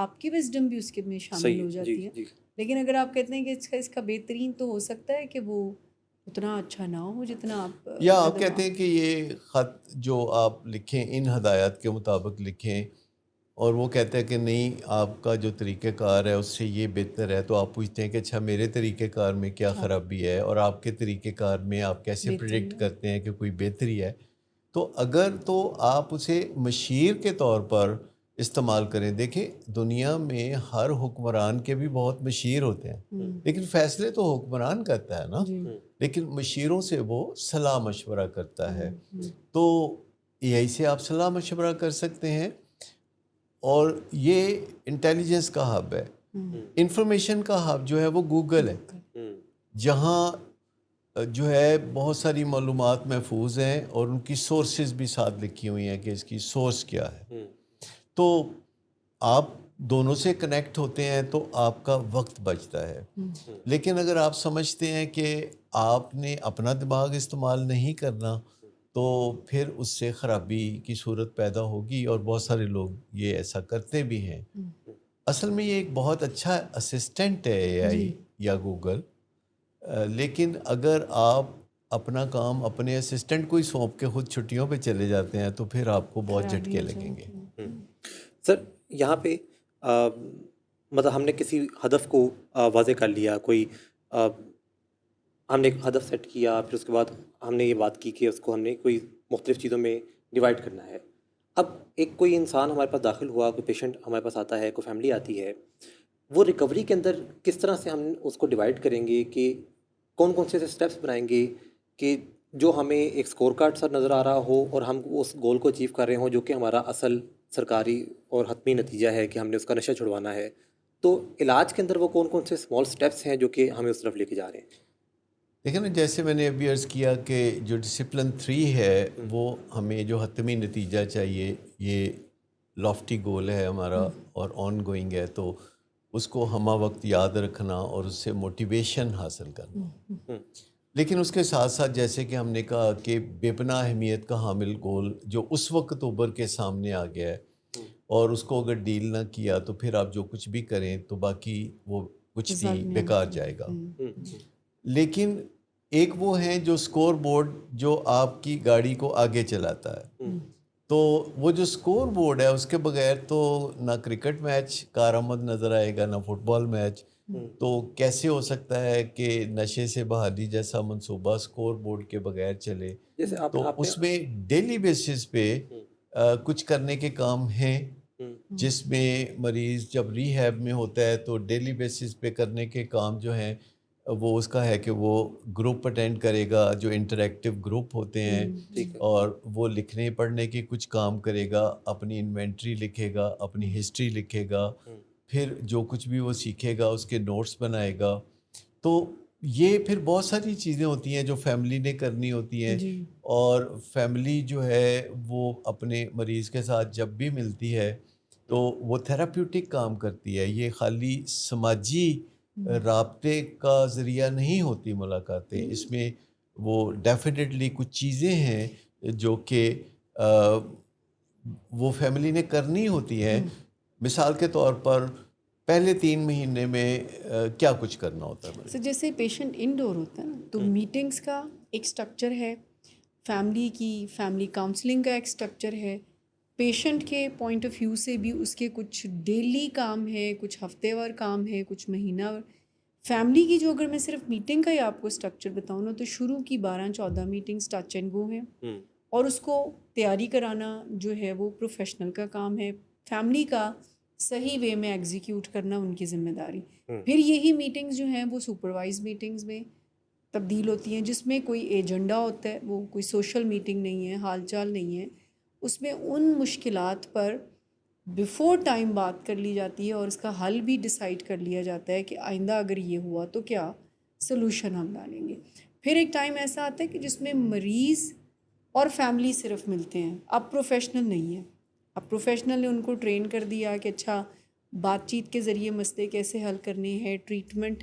آپ کی وزڈم بھی اس کے میں شامل صحیح ہو جی جاتی ہے. جی. لیکن اگر آپ کہتے ہیں کہ اس کا بہترین تو ہو سکتا ہے کہ وہ اتنا اچھا نہ ہو جتنا آپ یا آپ کہتے ہیں کہ یہ خط جو آپ لکھیں ان ہدایات کے مطابق لکھیں, اور وہ کہتا ہے کہ نہیں آپ کا جو طریقہ کار ہے اس سے یہ بہتر ہے, تو آپ پوچھتے ہیں کہ اچھا میرے طریقہ کار میں کیا خرابی ہے اور آپ کے طریقہ کار میں آپ کیسے پریڈکٹ کرتے ہیں کہ کوئی بہتری ہے. تو اگر تو آپ اسے مشیر کے طور پر استعمال کریں. دیکھیں دنیا میں ہر حکمران کے بھی بہت مشیر ہوتے ہیں, لیکن فیصلے تو حکمران کرتا ہے نا, لیکن مشیروں سے وہ صلاح مشورہ کرتا ہے. تو یہی سے آپ صلاح مشورہ کر سکتے ہیں. اور یہ انٹیلیجنس کا ہب ہے. انفارمیشن کا ہب جو ہے وہ گوگل ہے, جہاں جو ہے بہت ساری معلومات محفوظ ہیں اور ان کی سورسز بھی ساتھ لکھی ہوئی ہیں کہ اس کی سورس کیا ہے. تو آپ دونوں سے کنیکٹ ہوتے ہیں تو آپ کا وقت بچتا ہے. لیکن اگر آپ سمجھتے ہیں کہ آپ نے اپنا دماغ استعمال نہیں کرنا تو پھر اس سے خرابی کی صورت پیدا ہوگی, اور بہت سارے لوگ یہ ایسا کرتے بھی ہیں. اصل میں یہ ایک بہت اچھا اسسٹنٹ ہے اے آئی یا گوگل, لیکن اگر آپ اپنا کام اپنے اسسٹنٹ کو ہی سونپ کے خود چھٹیوں پہ چلے جاتے ہیں تو پھر آپ کو بہت جھٹکے لگیں گے. سر یہاں پہ مطلب ہم نے کسی ہدف کو واضح کر لیا, کوئی ہم نے ایک ہدف سیٹ کیا, پھر اس کے بعد ہم نے یہ بات کی کہ اس کو ہم نے کوئی مختلف چیزوں میں ڈیوائڈ کرنا ہے. اب ایک کوئی انسان ہمارے پاس داخل ہوا, کوئی پیشنٹ ہمارے پاس آتا ہے, کوئی فیملی آتی ہے, وہ ریکوری کے اندر کس طرح سے ہم اس کو ڈیوائڈ کریں گے, کہ کون کون سے اسٹیپس بنائیں گے کہ جو ہمیں ایک اسکور کارڈ سر نظر آ رہا ہو اور ہم اس گول کو اچیو کر رہے ہوں جو کہ ہمارا اصل سرکاری اور حتمی نتیجہ ہے کہ ہم نے اس کا نشہ چھڑوانا ہے. تو علاج کے اندر وہ کون کون سے اسمال اسٹیپس ہیں جو کہ ہمیں اس طرف لے کے جا رہے ہیں؟ دیکھیں نا, جیسے میں نے ابھی عرض کیا کہ جو ڈسپلن 3 ہے وہ ہمیں جو حتمی نتیجہ چاہیے, یہ لافٹی گول ہے ہمارا اور آن گوئنگ ہے, تو اس کو ہمہ وقت یاد رکھنا اور اس سے موٹیویشن حاصل کرنا. لیکن اس کے ساتھ ساتھ جیسے کہ ہم نے کہا کہ بے پناہ اہمیت کا حامل گول جو اس وقت ابھر کے سامنے آ گیا ہے, اور اس کو اگر ڈیل نہ کیا تو پھر آپ جو کچھ بھی کریں تو باقی وہ کچھ نہیں, بیکار جائے گا. لیکن ایک وہ ہیں جو سکور بورڈ جو آپ کی گاڑی کو آگے چلاتا ہے, تو وہ جو سکور بورڈ ہے اس کے بغیر تو نہ کرکٹ میچ کارآمد نظر آئے گا, نہ فٹ بال میچ. تو کیسے ہو سکتا ہے کہ نشے سے بحالی جیسا منصوبہ سکور بورڈ کے بغیر چلے؟ تو اس میں ڈیلی بیسس پہ کچھ کرنے کے کام ہیں, جس میں مریض جب ریہیب میں ہوتا ہے تو ڈیلی بیسس پہ کرنے کے کام جو ہیں وہ اس کا ہے کہ وہ گروپ اٹینڈ کرے گا, جو انٹریکٹیو گروپ ہوتے ہیں, اور وہ لکھنے پڑھنے کے کچھ کام کرے گا, اپنی انوینٹری لکھے گا, اپنی ہسٹری لکھے گا, پھر جو کچھ بھی وہ سیکھے گا اس کے نوٹس بنائے گا. تو یہ پھر بہت ساری چیزیں ہوتی ہیں جو فیملی نے کرنی ہوتی ہیں, اور فیملی جو ہے وہ اپنے مریض کے ساتھ جب بھی ملتی ہے تو وہ تھراپیوٹک کام کرتی ہے. یہ خالی سماجی رابطے کا ذریعہ نہیں ہوتی ملاقاتیں, اس میں وہ ڈیفینیٹلی کچھ چیزیں ہیں جو کہ وہ فیملی نے کرنی ہوتی ہیں. مثال کے طور پر پہلے 3 مہینے میں کیا کچھ کرنا ہوتا ہے؟ سر جیسے پیشنٹ انڈور ہوتا ہے نا, تو میٹنگز کا ایک سٹرکچر ہے, فیملی کاؤنسلنگ کا ایک سٹرکچر ہے, پیشنٹ کے پوائنٹ آف ویو سے بھی اس کے کچھ ڈیلی کام ہے, کچھ ہفتے وار کام ہے, کچھ مہینہ وار. فیملی کی جو اگر میں صرف میٹنگ کا ہی آپ کو سٹرکچر بتاؤں نا, تو شروع کی 12-14 میٹنگز ٹچ اینڈ گو ہیں, اور اس کو تیاری کرانا جو ہے وہ پروفیشنل کا کام ہے, فیملی کا صحیح وے میں ایگزیکیوٹ کرنا ان کی ذمہ داری. پھر یہی میٹنگز جو ہیں وہ سپروائز میٹنگز میں تبدیل ہوتی ہیں, جس میں کوئی ایجنڈا ہوتا ہے, وہ کوئی سوشل میٹنگ نہیں ہے, حال چال نہیں ہے, اس میں ان مشکلات پر بیفور ٹائم بات کر لی جاتی ہے اور اس کا حل بھی ڈیسائیڈ کر لیا جاتا ہے کہ آئندہ اگر یہ ہوا تو کیا سلوشن ہم ڈالیں گے. پھر ایک ٹائم ایسا آتا ہے کہ جس میں مریض اور فیملی صرف ملتے ہیں, اب پروفیشنل نہیں ہے. اب پروفیشنل نے ان کو ٹرین کر دیا کہ اچھا بات چیت کے ذریعے مسئلے کیسے حل کرنے ہیں, ٹریٹمنٹ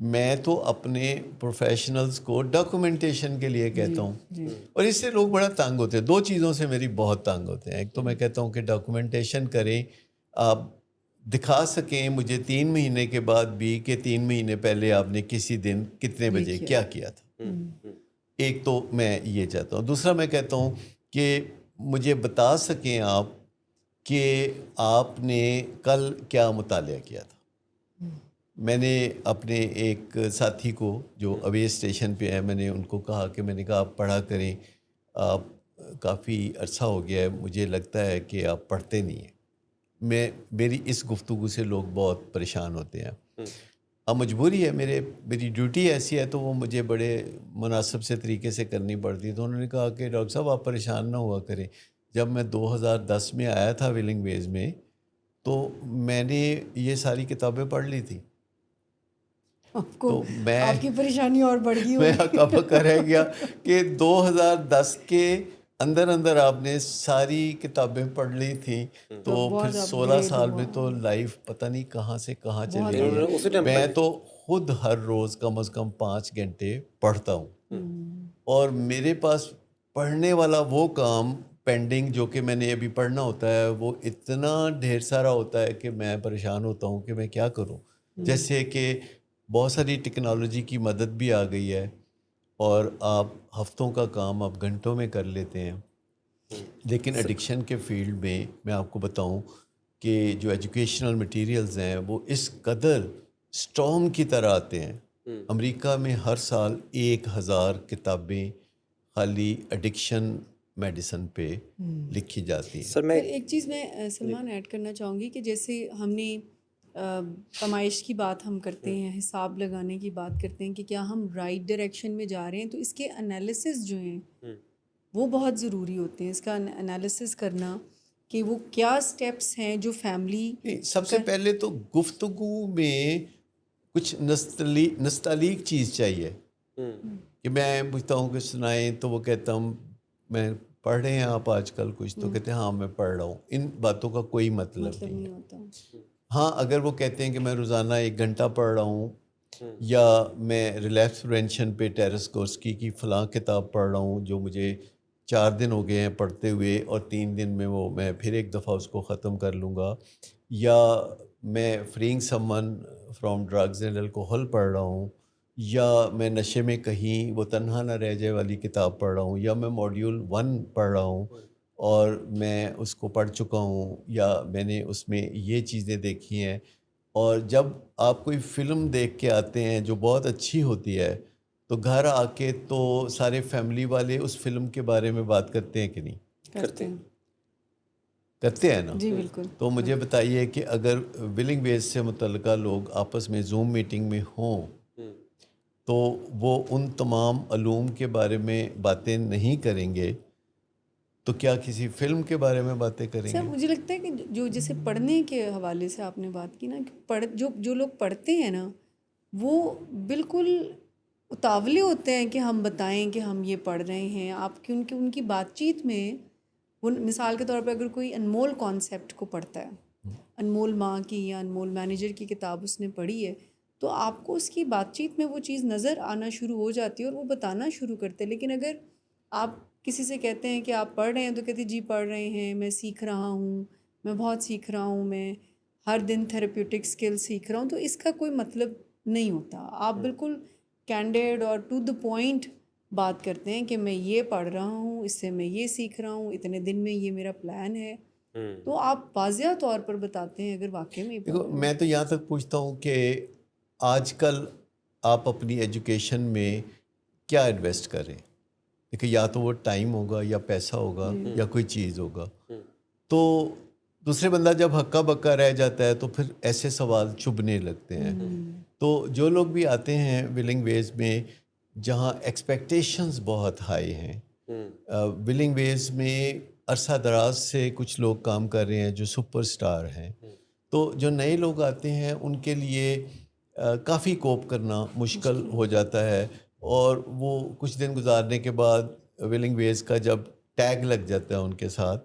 میں تو اپنے پروفیشنلز کو ڈاکومنٹیشن کے لیے کہتا ہوں، اور اس سے لوگ بڑا تنگ ہوتے ہیں. 2 چیزوں سے میری بہت تنگ ہوتے ہیں. ایک تو میں کہتا ہوں کہ ڈاکومنٹیشن کریں، آپ دکھا سکیں مجھے 3 مہینے کے بعد بھی کہ 3 مہینے پہلے آپ نے کسی دن کتنے بجے کیا کیا تھا. ایک تو میں یہ چاہتا ہوں. دوسرا میں کہتا ہوں کہ مجھے بتا سکیں آپ کہ آپ نے کل کیا مطالعہ کیا تھا. میں نے اپنے ایک ساتھی کو جو اوے اسٹیشن پہ ہے، میں نے ان کو کہا کہ میں نے کہا آپ پڑھا کریں، آپ کافی عرصہ ہو گیا ہے، مجھے لگتا ہے کہ آپ پڑھتے نہیں ہیں. میری اس گفتگو سے لوگ بہت پریشان ہوتے ہیں. اب مجبوری ہے، میری ڈیوٹی ایسی ہے تو وہ مجھے بڑے مناسب سے طریقے سے کرنی پڑتی ہے. تو انہوں نے کہا کہ ڈاکٹر صاحب آپ پریشان نہ ہوا کریں. جب میں 2010 میں آیا تھا ولنگ ویز میں تو میں نے یہ ساری کتابیں پڑھ لی تھی. آپ کو تو میں آپ کی پریشانی اور بڑھ گئی میں ہوگی. ہکا پکا رہ گیا کہ 2010 کے اندر آپ نے ساری کتابیں پڑھ لی تھیں. تو پھر 16 سال میں تو لائف پتہ نہیں کہاں سے کہاں چلی گئی. میں تو خود ہر روز کم از کم 5 گھنٹے پڑھتا ہوں، اور میرے پاس پڑھنے والا وہ کام پینڈنگ جو کہ میں نے ابھی پڑھنا ہوتا ہے وہ اتنا ڈھیر سارا ہوتا ہے کہ میں پریشان ہوتا ہوں کہ میں کیا کروں. جیسے کہ بہت ساری ٹیکنالوجی کی مدد بھی آ گئی ہے، اور آپ ہفتوں کا کام آپ گھنٹوں میں کر لیتے ہیں. لیکن ایڈکشن کے فیلڈ میں آپ کو بتاؤں کہ جو ایجوکیشنل مٹیریلز ہیں وہ اس قدر اسٹارم کی طرح آتے ہیں. امریکہ میں ہر سال 1000 کتابیں خالی ایڈکشن میڈیسن پہ لکھی جاتی ہیں. سر میں ایک چیز میں سلمان ایڈ کرنا چاہوں گی کہ جیسے ہم نے کمائش کی بات ہم کرتے ہیں، حساب لگانے کی بات کرتے ہیں کہ کیا ہم رائٹ ڈائریکشن میں جا رہے ہیں، تو اس کے انالیسس جو ہیں وہ بہت ضروری ہوتے ہیں. اس کا انالیسس کرنا کہ وہ کیا سٹیپس ہیں جو فیملی. سب سے پہلے تو گفتگو میں کچھ نستعلیق چیز چاہیے کہ میں پوچھتا ہوں کہ سنائیں تو وہ کہتا ہوں میں پڑھ رہے ہیں آپ آج کل کچھ، تو کہتے ہیں ہاں میں پڑھ رہا ہوں. ان باتوں کا کوئی مطلب نہیں ہوتا. ہاں اگر وہ کہتے ہیں کہ میں روزانہ 1 گھنٹہ پڑھ رہا ہوں، یا میں ریلیکس پریونشن پہ ٹیرس گورسکی کی فلاں کتاب پڑھ رہا ہوں جو مجھے 4 دن ہو گئے ہیں پڑھتے ہوئے، اور 3 دن میں میں پھر ایک دفعہ اس کو ختم کر لوں گا، یا میں فریئنگ سمن فرام ڈرگز اینڈ الکوہل پڑھ رہا ہوں، یا میں نشے میں کہیں وہ تنہا نہ رہ جائے والی کتاب پڑھ رہا ہوں، یا میں ماڈیول 1 پڑھ رہا ہوں اور میں اس کو پڑھ چکا ہوں، یا میں نے اس میں یہ چیزیں دیکھی ہیں. اور جب آپ کوئی فلم دیکھ کے آتے ہیں جو بہت اچھی ہوتی ہے تو گھر آ کے تو سارے فیملی والے اس فلم کے بارے میں بات کرتے ہیں کہ نہیں کرتے ہیں نا. جی بالکل. تو مجھے بتائیے کہ اگر ولنگ ویز سے متعلقہ لوگ آپس میں زوم میٹنگ میں ہوں تو وہ ان تمام علوم کے بارے میں باتیں نہیں کریں گے تو کیا کسی فلم کے بارے میں باتیں کریں گے؟ مجھے لگتا ہے کہ جو جیسے پڑھنے کے حوالے سے آپ نے بات کی نا کہ جو لوگ پڑھتے ہیں نا وہ بالکل اتاولے ہوتے ہیں کہ ہم بتائیں کہ ہم یہ پڑھ رہے ہیں. آپ کی ان کی بات چیت میں وہ مثال کے طور پہ اگر کوئی انمول کانسیپٹ کو پڑھتا ہے، انمول ماں کی یا انمول مینیجر کی کتاب اس نے پڑھی ہے، تو آپ کو اس کی بات چیت میں وہ چیز نظر آنا شروع ہو جاتی ہے اور وہ بتانا شروع کرتے ہیں. لیکن اگر آپ کسی سے کہتے ہیں کہ آپ پڑھ رہے ہیں تو کہتے ہیں جی پڑھ رہے ہیں، میں سیکھ رہا ہوں، میں بہت سیکھ رہا ہوں، میں ہر دن تھیراپیوٹک اسکل سیکھ رہا ہوں، تو اس کا کوئی مطلب نہیں ہوتا. آپ بالکل کینڈیڈ اور ٹو دا پوائنٹ بات کرتے ہیں کہ میں یہ پڑھ رہا ہوں، اس سے میں یہ سیکھ رہا ہوں، اتنے دن میں یہ میرا پلان ہے. تو آپ واضح طور پر بتاتے ہیں اگر واقعی میں. دیکھو میں تو یہاں تک پوچھتا ہوں کہ آج کل آپ اپنی ایجوکیشن میں کیا انویسٹ کریں. دیکھیں یا تو وہ ٹائم ہوگا یا پیسہ ہوگا یا کوئی چیز ہوگا. تو دوسرے بندہ جب ہکا بکا رہ جاتا ہے تو پھر ایسے سوال چبھنے لگتے ہیں. تو جو لوگ بھی آتے ہیں ولنگ ویز میں جہاں ایکسپیکٹیشنز بہت ہائی ہیں، ولنگ ویز میں عرصہ دراز سے کچھ لوگ کام کر رہے ہیں جو سپر سٹار ہیں، تو جو نئے لوگ آتے ہیں ان کے لیے کافی کوپ کرنا مشکل ہو جاتا ہے. اور وہ کچھ دن گزارنے کے بعد ولنگ ویز کا جب ٹیگ لگ جاتا ہے ان کے ساتھ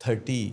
30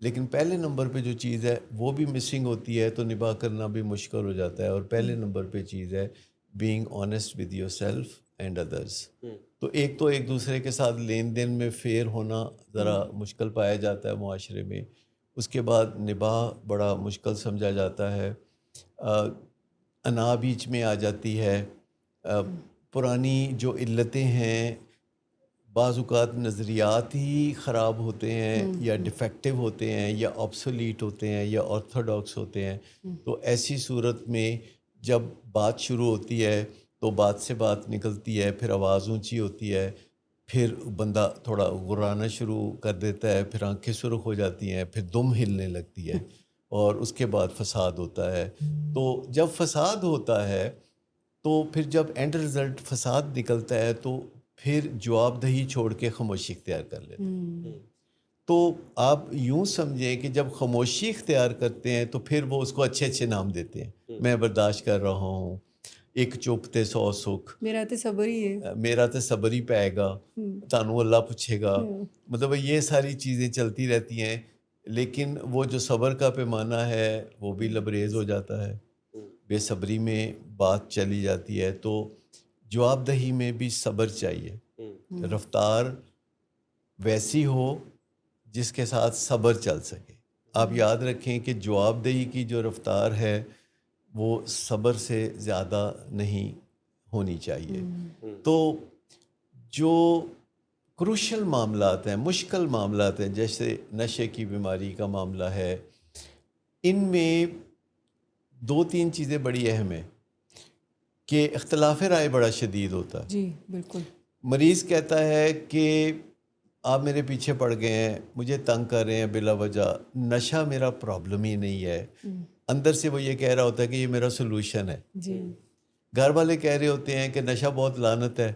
لیکن پہلے نمبر پہ جو چیز ہے وہ بھی مسنگ ہوتی ہے تو نباہ کرنا بھی مشکل ہو جاتا ہے. اور پہلے نمبر پہ چیز ہے being honest with your self and others. تو ایک دوسرے کے ساتھ لین دین میں فیئر ہونا ذرا مشکل پایا جاتا ہے معاشرے میں. اس کے بعد نباہ بڑا مشکل سمجھا جاتا ہے. انا بیچ میں آ جاتی ہے. پرانی جو علتیں ہیں بعض اوقات نظریات ہی خراب ہوتے ہیں یا ڈیفیکٹیو ہوتے ہیں یا آبسولیٹ ہوتے ہیں یا آرتھوڈاکس ہوتے ہیں. تو ایسی صورت میں جب بات شروع ہوتی ہے تو بات سے بات نکلتی ہے, پھر آواز اونچی ہوتی ہے, پھر بندہ تھوڑا غرانا شروع کر دیتا ہے, پھر آنکھیں سرخ ہو جاتی ہیں, پھر دم ہلنے لگتی ہے اور اس کے بعد فساد ہوتا ہے. تو جب فساد ہوتا ہے تو پھر جب اینڈ رزلٹ فساد نکلتا ہے تو پھر جواب دہی چھوڑ کے خاموشی اختیار کر لیتے ہیں. تو آپ یوں سمجھیں کہ جب خاموشی اختیار کرتے ہیں تو پھر وہ اس کو اچھے اچھے نام دیتے ہیں. میں برداشت کر رہا ہوں, ایک چپ تے 100 سکھ, میرا تے صبر ہی ہے, میرا تے صبر ہی پائے گا, تانوں اللہ پوچھے گا. مطلب یہ ساری چیزیں چلتی رہتی ہیں, لیکن وہ جو صبر کا پیمانہ ہے وہ بھی لبریز ہو جاتا ہے. بے صبری میں بات چلی جاتی ہے. تو جواب دہی میں بھی صبر چاہیے, رفتار ویسی ہو جس کے ساتھ صبر چل سکے. آپ یاد رکھیں کہ جواب دہی کی جو رفتار ہے وہ صبر سے زیادہ نہیں ہونی چاہیے. تو جو کروشل معاملات ہیں, مشکل معاملات ہیں, جیسے نشے کی بیماری کا معاملہ ہے, ان میں 2-3 چیزیں بڑی اہم ہیں کہ اختلاف رائے بڑا شدید ہوتا ہے. جی بالکل. مریض کہتا ہے کہ آپ میرے پیچھے پڑ گئے ہیں, مجھے تنگ کر رہے ہیں بلا وجہ, نشہ میرا پرابلم ہی نہیں ہے. اندر سے وہ یہ کہہ رہا ہوتا ہے کہ یہ میرا سلوشن ہے. جی. گھر والے کہہ رہے ہوتے ہیں کہ نشہ بہت لعنت ہے.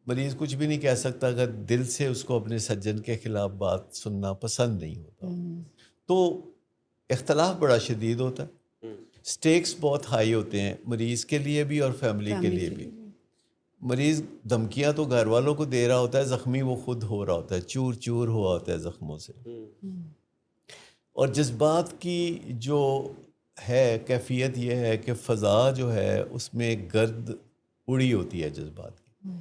مریض کچھ بھی نہیں کہہ سکتا اگر دل سے اس کو اپنے سجن کے خلاف بات سننا پسند نہیں ہوتا. تو اختلاف بڑا شدید ہوتا ہے. سٹیکس بہت ہائی ہوتے ہیں مریض کے لیے بھی اور فیملی کے لیے بھی. مریض دھمکیاں تو گھر والوں کو دے رہا ہوتا ہے, زخمی وہ خود ہو رہا ہوتا ہے, چور چور ہوا ہوتا ہے زخموں سے. اور جذبات کی جو ہے کیفیت یہ ہے کہ فضا جو ہے اس میں گرد اڑی ہوتی ہے جذبات کی.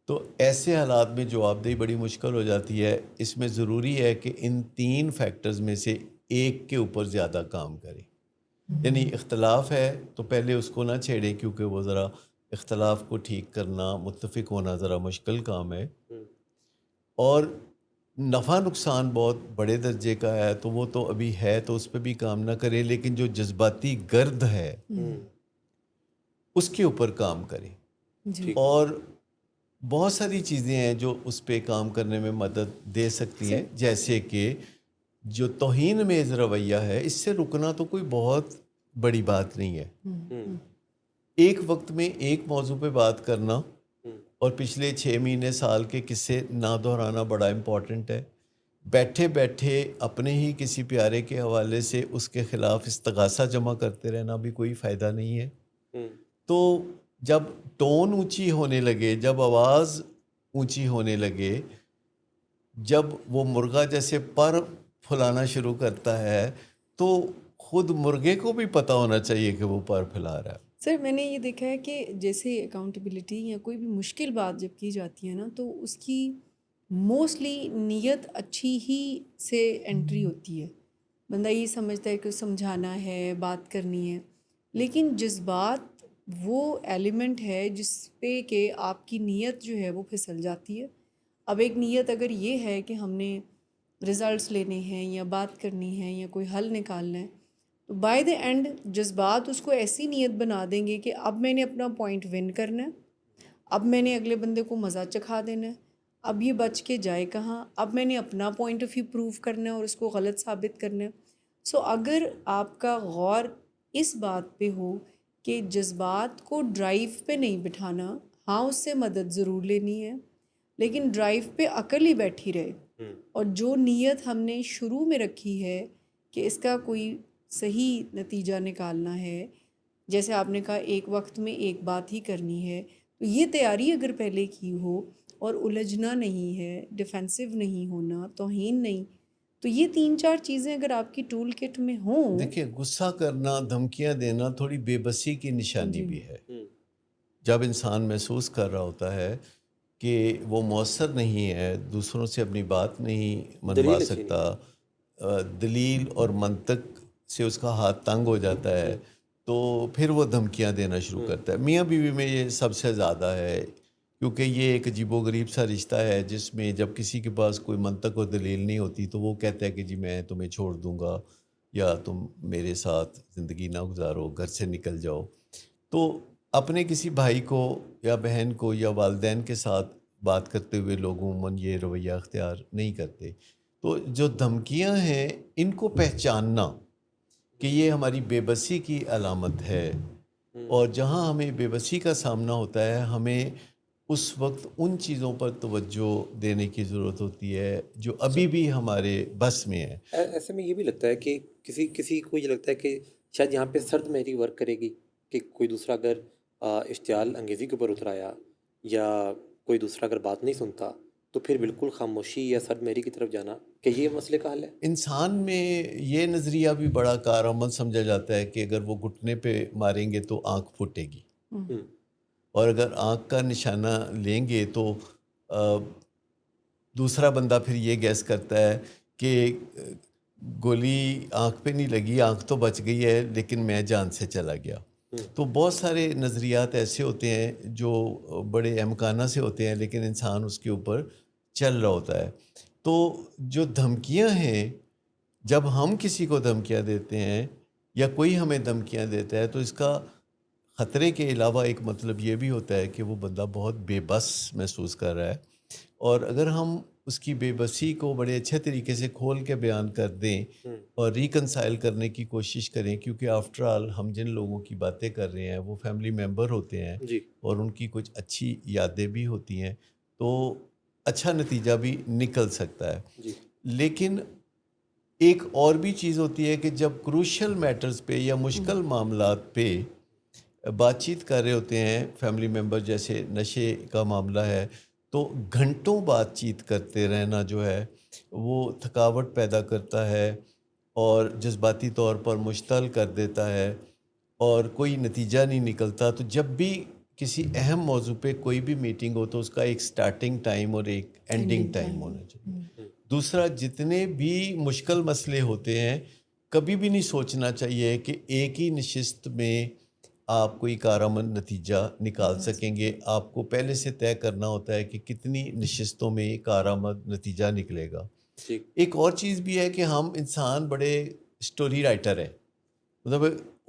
تو ایسے حالات میں جواب دہی بڑی مشکل ہو جاتی ہے. اس میں ضروری ہے کہ ان 3 فیکٹرز میں سے ایک کے اوپر زیادہ کام کریں. یعنی اختلاف ہے تو پہلے اس کو نہ چھیڑیں, کیونکہ وہ ذرا اختلاف کو ٹھیک کرنا, متفق ہونا ذرا مشکل کام ہے. اور نفع نقصان بہت بڑے درجے کا ہے تو وہ تو ابھی ہے تو اس پہ بھی کام نہ کریں, لیکن جو جذباتی گرد ہے اس کے اوپر کام کریں. اور بہت ساری چیزیں ہیں جو اس پہ کام کرنے میں مدد دے سکتی ہیں, جیسے کہ جو توہین آمیز رویہ ہے اس سے رکنا تو کوئی بہت بڑی بات نہیں ہے. ایک وقت میں ایک موضوع پہ بات کرنا اور پچھلے 6 مہینے سال کے قصے نہ دہرانا بڑا امپورٹنٹ ہے. بیٹھے بیٹھے اپنے ہی کسی پیارے کے حوالے سے اس کے خلاف استغاثہ جمع کرتے رہنا بھی کوئی فائدہ نہیں ہے. تو جب ٹون اونچی ہونے لگے, جب آواز اونچی ہونے لگے, جب وہ مرغا جیسے پر پھلانا شروع کرتا ہے تو خود مرغے کو بھی پتہ ہونا چاہیے کہ وہ پر پھیلا رہا ہے. سر میں نے یہ دیکھا ہے کہ جیسے اکاؤنٹیبلٹی یا کوئی بھی مشکل بات جب کی جاتی ہے نا تو اس کی موسٹلی نیت اچھی ہی سے انٹری ہوتی ہے. بندہ یہ سمجھتا ہے کہ سمجھانا ہے, بات کرنی ہے, لیکن جذبات وہ ایلیمنٹ ہے جس پہ کہ آپ کی نیت جو ہے وہ پھسل جاتی ہے. اب ایک نیت اگر یہ ہے کہ ہم نے رزلٹس لینے ہیں یا بات کرنی ہے یا کوئی حل نکالنا ہے, تو بائی دا اینڈ جذبات اس کو ایسی نیت بنا دیں گے کہ اب میں نے اپنا پوائنٹ ون کرنا ہے, اب میں نے اگلے بندے کو مزہ چکھا دینا ہے, اب یہ بچ کے جائے کہاں, اب میں نے اپنا پوائنٹ آف ویو پروو کرنا ہے اور اس کو غلط ثابت کرنا ہے. سو اگر آپ کا غور اس بات پہ ہو کہ جذبات کو ڈرائیو پہ نہیں بٹھانا, ہاں اس سے مدد ضرور لینی ہے, لیکن ڈرائیو پہ عقل ہی بیٹھی رہے, اور جو نیت ہم نے شروع میں رکھی ہے کہ اس کا کوئی صحیح نتیجہ نکالنا ہے, جیسے آپ نے کہا ایک وقت میں ایک بات ہی کرنی ہے, تو یہ تیاری اگر پہلے کی ہو اور الجھنا نہیں ہے, ڈیفینسو نہیں ہونا, توہین نہیں, تو یہ 3-4 چیزیں اگر آپ کی ٹول کٹ میں ہوں. دیکھیں غصہ کرنا، دھمکیاں دینا تھوڑی بے بسی کی نشانی بھی ہے. جب انسان محسوس کر رہا ہوتا ہے کہ وہ مؤثر نہیں ہے، دوسروں سے اپنی بات نہیں منوا سکتا، دلیل اور منطق سے اس کا ہاتھ تنگ ہو جاتا ہے، تو پھر وہ دھمکیاں دینا شروع کرتا ہے. میاں بیوی میں یہ سب سے زیادہ ہے، کیونکہ یہ ایک عجیب و غریب سا رشتہ ہے جس میں جب کسی کے پاس کوئی منطق اور دلیل نہیں ہوتی تو وہ کہتا ہے کہ جی میں تمہیں چھوڑ دوں گا، یا تم میرے ساتھ زندگی نہ گزارو، گھر سے نکل جاؤ. تو اپنے کسی بھائی کو یا بہن کو یا والدین کے ساتھ بات کرتے ہوئے لوگ عموماً یہ رویہ اختیار نہیں کرتے. تو جو دھمکیاں ہیں ان کو پہچاننا کہ یہ ہماری بے بسی کی علامت ہے، اور جہاں ہمیں بے بسی کا سامنا ہوتا ہے ہمیں اس وقت ان چیزوں پر توجہ دینے کی ضرورت ہوتی ہے جو ابھی بھی ہمارے بس میں ہے. ایسے میں یہ بھی لگتا ہے کہ کسی کو یہ لگتا ہے کہ شاید یہاں پہ سرد مہری ورک کرے گی، کہ کوئی دوسرا اگر اشتعال انگیزی کے اوپر اترایا یا کوئی دوسرا اگر بات نہیں سنتا تو پھر بالکل خاموشی یا سرد مہری کی طرف جانا، کہ یہ مسئلے کا حل ہے. انسان میں یہ نظریہ بھی بڑا کارآمد سمجھا جاتا ہے کہ اگر وہ گھٹنے پہ ماریں گے تو آنکھ پھٹے گی، اور اگر آنکھ کا نشانہ لیں گے تو دوسرا بندہ پھر یہ گیس کرتا ہے کہ گولی آنکھ پہ نہیں لگی، آنکھ تو بچ گئی ہے لیکن میں جان سے چلا گیا. تو بہت سارے نظریات ایسے ہوتے ہیں جو بڑے امکانہ سے ہوتے ہیں لیکن انسان اس کے اوپر چل رہا ہوتا ہے. تو جو دھمکیاں ہیں، جب ہم کسی کو دھمکیاں دیتے ہیں یا کوئی ہمیں دھمکیاں دیتا ہے تو اس کا خطرے کے علاوہ ایک مطلب یہ بھی ہوتا ہے کہ وہ بندہ بہت بے بس محسوس کر رہا ہے. اور اگر ہم اس کی بے بسی کو بڑے اچھے طریقے سے کھول کے بیان کر دیں اور ریکنسائل کرنے کی کوشش کریں، کیونکہ آفٹر آل ہم جن لوگوں کی باتیں کر رہے ہیں وہ فیملی ممبر ہوتے ہیں اور ان کی کچھ اچھی یادیں بھی ہوتی ہیں، تو اچھا نتیجہ بھی نکل سکتا ہے. لیکن ایک اور بھی چیز ہوتی ہے کہ جب کروشل میٹرز پہ یا مشکل معاملات پہ بات چیت کر رہے ہوتے ہیں فیملی ممبر، جیسے نشے کا معاملہ ہے، تو گھنٹوں بات چیت کرتے رہنا جو ہے وہ تھکاوٹ پیدا کرتا ہے اور جذباتی طور پر مشتعل کر دیتا ہے اور کوئی نتیجہ نہیں نکلتا. تو جب بھی کسی اہم موضوع پہ کوئی بھی میٹنگ ہو تو اس کا ایک سٹارٹنگ ٹائم اور ایک اینڈنگ ٹائم ہونا چاہیے. دوسرا، جتنے بھی مشکل مسئلے ہوتے ہیں کبھی بھی نہیں سوچنا چاہیے کہ ایک ہی نشست میں آپ کوئی کارآمد نتیجہ نکال سکیں گے. آپ کو پہلے سے طے کرنا ہوتا ہے کہ کتنی نشستوں میں کارآمد نتیجہ نکلے گا. ایک اور چیز بھی ہے کہ ہم انسان بڑے سٹوری رائٹر ہیں، مطلب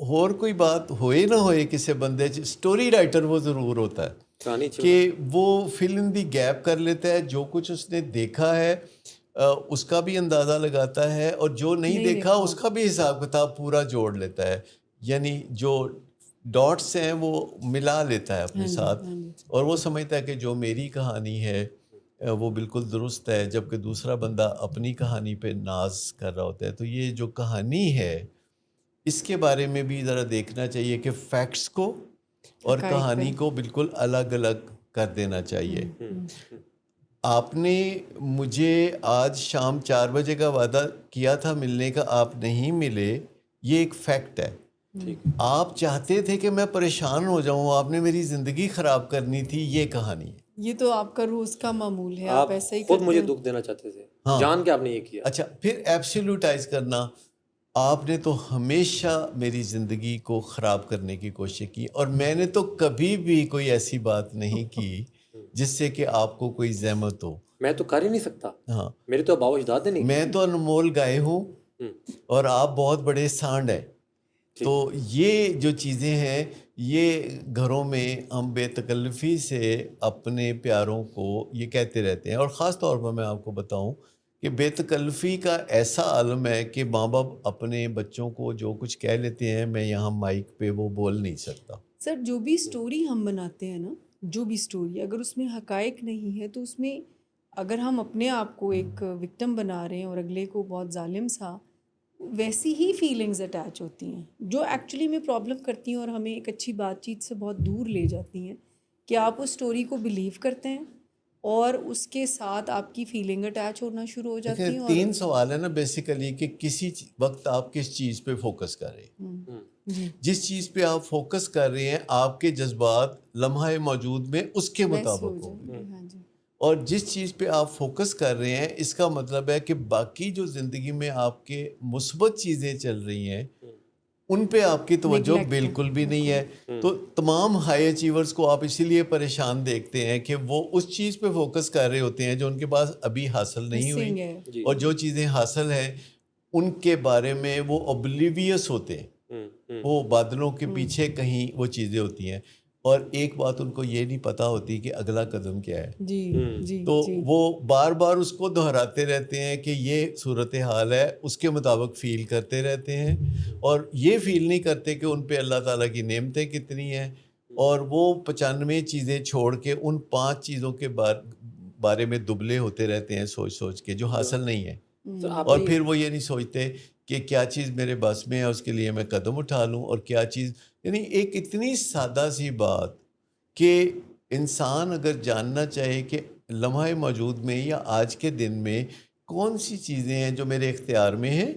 اور کوئی بات ہوئے نہ ہوئے کسی بندے سٹوری رائٹر وہ ضرور ہوتا ہے کہ وہ فل ان دی گیپ کر لیتا ہے. جو کچھ اس نے دیکھا ہے اس کا بھی اندازہ لگاتا ہے، اور جو نہیں دیکھا اس کا بھی حساب کتاب پورا جوڑ لیتا ہے. یعنی جو ڈاٹس ہیں وہ ملا لیتا ہے اپنے ساتھ، اور وہ سمجھتا ہے کہ جو میری کہانی ہے وہ بالکل درست ہے، جبکہ دوسرا بندہ اپنی کہانی پہ ناز کر رہا ہوتا ہے. تو یہ جو کہانی ہے اس کے بارے میں بھی ذرا دیکھنا چاہیے کہ فیکٹس کو اور کہانی کو بالکل الگ الگ کر دینا چاہیے. آپ نے مجھے آج شام 4 بجے کا وعدہ کیا تھا ملنے کا، آپ نہیں ملے، یہ ایک فیکٹ ہے. آپ چاہتے تھے کہ میں پریشان ہو جاؤں، آپ نے میری زندگی خراب کرنی تھی، یہ کہانی ہے. یہ تو آپ کا روز کا معمول ہے، آپ ایسا ہی خود مجھے دکھ دینا چاہتے تھے، جان کے آپ نے یہ کیا. اچھا، پھر ایبسلیوٹائز کرنا، آپ نے تو ہمیشہ میری زندگی کو خراب کرنے کی کوشش کی، اور میں نے تو کبھی بھی کوئی ایسی بات نہیں کی جس سے کہ آپ کو کوئی زحمت ہو. میں تو کر ہی نہیں سکتا. ہاں، میرے تو آباء و اجداد نہیں. میں تو انمول گائے ہوں اور آپ بہت بڑے سانڈ ہیں. تو یہ جو چیزیں ہیں یہ گھروں میں ہم بے تکلفی سے اپنے پیاروں کو یہ کہتے رہتے ہیں. اور خاص طور پر میں آپ کو بتاؤں کہ بے تکلفی کا ایسا عالم ہے کہ ماں باپ اپنے بچوں کو جو کچھ کہہ لیتے ہیں میں یہاں مائک پہ وہ بول نہیں سکتا. سر، جو بھی سٹوری ہم بناتے ہیں نا، جو بھی سٹوری اگر اس میں حقائق نہیں ہے تو اس میں اگر ہم اپنے آپ کو ایک وکٹم بنا رہے ہیں اور اگلے کو بہت ظالم سا، ویسی ہی فیلنگز اٹیچ ہوتی ہیں جو ایکچولی میں پرابلم کرتی ہیں اور ہمیں ایک اچھی بات چیت سے بہت دور لے جاتی ہیں. کہ آپ اس سٹوری کو بلیو کرتے ہیں اور اس کے ساتھ آپ کی فیلنگ اٹیچ ہونا شروع ہو جاتی ہیں. دیکھیں اور 3 سوال ہے نا بیسیکلی کہ کسی وقت آپ کس چیز پہ فوکس کر رہے ہیں. جی جس چیز پہ آپ فوکس کر رہے ہیں آپ کے جذبات لمحہ موجود میں اس کے ویسے ہو مطابق ہوں گے. جائے گی. ہاں جی. اور جس چیز پہ آپ فوکس کر رہے ہیں اس کا مطلب ہے کہ باقی جو زندگی میں آپ کے مثبت چیزیں چل رہی ہیں ان پہ آپ کی توجہ Neglect ہے. بالکل بھی نہیں ہے. تو تمام ہائی اچیورز کو آپ اسی لیے پریشان دیکھتے ہیں کہ وہ اس چیز پہ فوکس کر رہے ہوتے ہیں جو ان کے پاس ابھی حاصل نہیں Missing ہوئی, ہے. اور جو چیزیں حاصل ہیں ان کے بارے میں وہ اوبلیویس ہوتے ہیں, وہ بادلوں کے پیچھے کہیں وہ چیزیں ہوتی ہیں, اور ایک بات ان کو یہ نہیں پتہ ہوتی کہ اگلا قدم کیا ہے. جی جی تو جی. وہ بار بار اس کو دہراتے رہتے ہیں کہ یہ صورتحال ہے, اس کے مطابق فیل کرتے رہتے ہیں, اور یہ فیل نہیں کرتے کہ ان پہ اللہ تعالیٰ کی نعمتیں کتنی ہیں, اور وہ 95 چیزیں چھوڑ کے ان 5 چیزوں کے بارے میں دبلے ہوتے رہتے ہیں سوچ سوچ کے جو حاصل نہیں ہے. اور پھر وہ یہ نہیں سوچتے کہ کیا چیز میرے بس میں ہے اس کے لیے میں قدم اٹھا لوں, اور کیا چیز, یعنی ایک اتنی سادہ سی بات کہ انسان اگر جاننا چاہے کہ لمحہ موجود میں یا آج کے دن میں کون سی چیزیں ہیں جو میرے اختیار میں ہیں,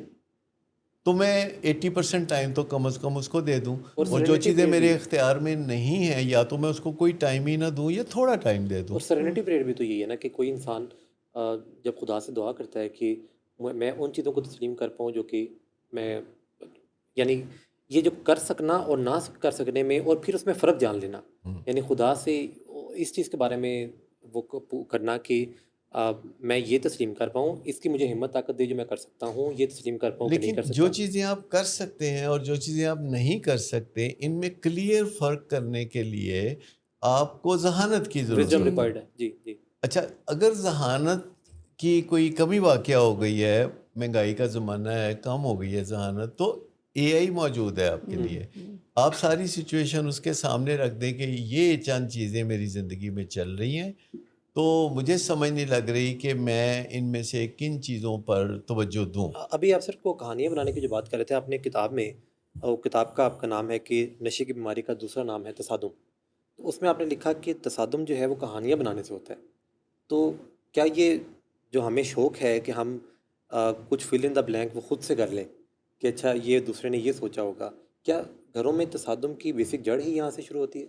تو میں 80% ٹائم تو کم از کم اس کو دے دوں, اور جو چیزیں میرے اختیار میں نہیں ہیں یا تو میں اس کو کوئی ٹائم ہی نہ دوں یا تھوڑا ٹائم دے دوں. اور سرینٹی پیریڈ بھی تو یہی ہے نا کہ کوئی انسان جب خدا سے دعا کرتا ہے کہ میں ان چیزوں کو تسلیم کر پاؤں جو کہ میں, یعنی یہ جو کر سکنا اور نہ کر سکنے میں, اور پھر اس میں فرق جان لینا, یعنی خدا سے اس چیز کے بارے میں وہ کرنا کہ میں یہ تسلیم کر پاؤں, اس کی مجھے ہمت طاقت دے جو میں کر سکتا ہوں, یہ تسلیم کر پاؤں کہ نہیں کر لیکن سکتا. جو چیزیں آپ کر سکتے ہیں اور جو چیزیں آپ نہیں کر سکتے ان میں کلیئر فرق کرنے کے لیے آپ کو ذہانت کی ضرورت وزڈم ہے. ریکوائرڈ ہے. جی جی. اچھا, اگر ذہانت کی کوئی کمی واقعہ ہو گئی ہے, مہنگائی کا زمانہ ہے, کم ہو گئی ہے ذہانت, تو اے آئی موجود ہے آپ کے لیے. آپ ساری سچویشن اس کے سامنے رکھ دیں کہ یہ چند چیزیں میری زندگی میں چل رہی ہیں, تو مجھے سمجھ نہیں لگ رہی کہ میں ان میں سے کن چیزوں پر توجہ دوں. ابھی آپ سر کو کہانیاں بنانے کی جو بات کر رہے تھے, آپ نے کتاب میں, اور کتاب کا آپ کا نام ہے کہ نشے کی بیماری کا دوسرا نام ہے تصادم, تو اس میں آپ نے لکھا کہ تصادم جو ہے وہ کہانیاں بنانے سے ہوتا ہے. تو کیا یہ جو ہمیں شوق ہے کہ ہم کچھ فل ان دا بلینک وہ خود سے کر لیں کہ اچھا یہ دوسرے نے یہ سوچا ہوگا, کیا گھروں میں تصادم کی بیسک جڑ ہی یہاں سے شروع ہوتی ہے؟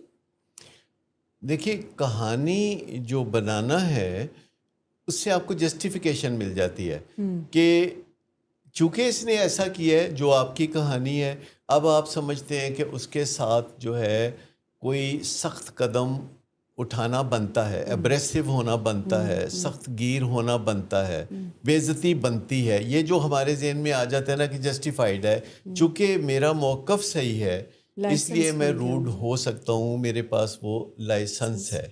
دیکھیے, کہانی جو بنانا ہے اس سے آپ کو جسٹیفیکیشن مل جاتی ہے کہ چونکہ اس نے ایسا کیا ہے جو آپ کی کہانی ہے, اب آپ سمجھتے ہیں کہ اس کے ساتھ جو ہے کوئی سخت قدم اٹھانا بنتا ہے, ایبریسو ہونا بنتا ہے, سخت گیر ہونا بنتا ہے, بے عزتی بنتی ہے. یہ جو ہمارے ذہن میں آ جاتا ہے نا کہ جسٹیفائیڈ ہے, چونکہ میرا موقف صحیح ہے اس لیے میں روڈ ہو سکتا ہوں, میرے پاس وہ لائسنس ہے.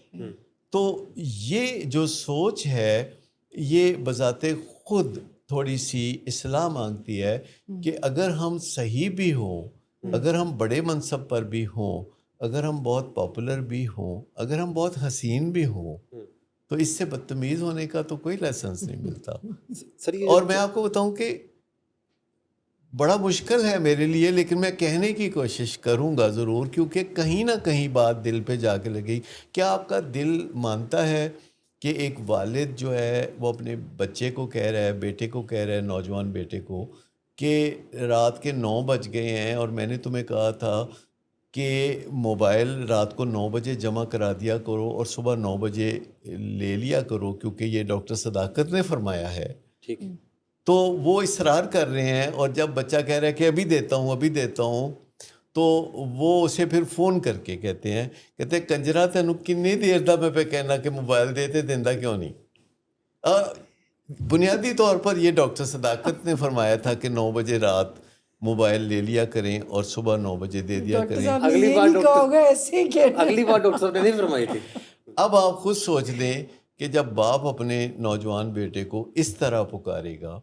تو یہ جو سوچ ہے یہ بذات خود تھوڑی سی اصلاح مانگتی ہے کہ اگر ہم صحیح بھی ہوں, اگر ہم بڑے منصب پر بھی ہوں, اگر ہم بہت پاپولر بھی ہوں, اگر ہم بہت حسین بھی ہوں, تو اس سے بدتمیز ہونے کا تو کوئی لائسنس نہیں ملتا. اور میں آپ کو بتاؤں کہ بڑا مشکل ہے میرے لیے, لیکن میں کہنے کی کوشش کروں گا ضرور, کیونکہ کہیں نہ کہیں بات دل پہ جا کے لگی. کیا آپ کا دل مانتا ہے کہ ایک والد جو ہے وہ اپنے بچے کو کہہ رہا ہے, بیٹے کو کہہ رہا ہے, نوجوان بیٹے کو, کہ رات کے 9 بج گئے ہیں اور میں نے تمہیں کہا تھا کہ موبائل رات کو 9 بجے جمع کرا دیا کرو اور صبح 9 بجے لے لیا کرو کیونکہ یہ ڈاکٹر صداقت نے فرمایا ہے. ٹھیک. تو وہ اصرار کر رہے ہیں, اور جب بچہ کہہ رہا ہے کہ ابھی دیتا ہوں ابھی دیتا ہوں, تو وہ اسے پھر فون کر کے کہتے ہیں کنجرا تینوں کنی دیر دا میں پہ کہنا کہ موبائل دیتے دیندہ کیوں نہیں. بنیادی طور پر یہ ڈاکٹر صداقت نے فرمایا تھا کہ 9 بجے رات موبائل لے لیا کریں اور صبح 9 بجے دے دیا کریں. اگلی بار ڈاکٹر صاحب نے نہیں فرمائی تھی. اب آپ خود سوچ لیں کہ جب باپ اپنے نوجوان بیٹے کو اس طرح پکارے گا,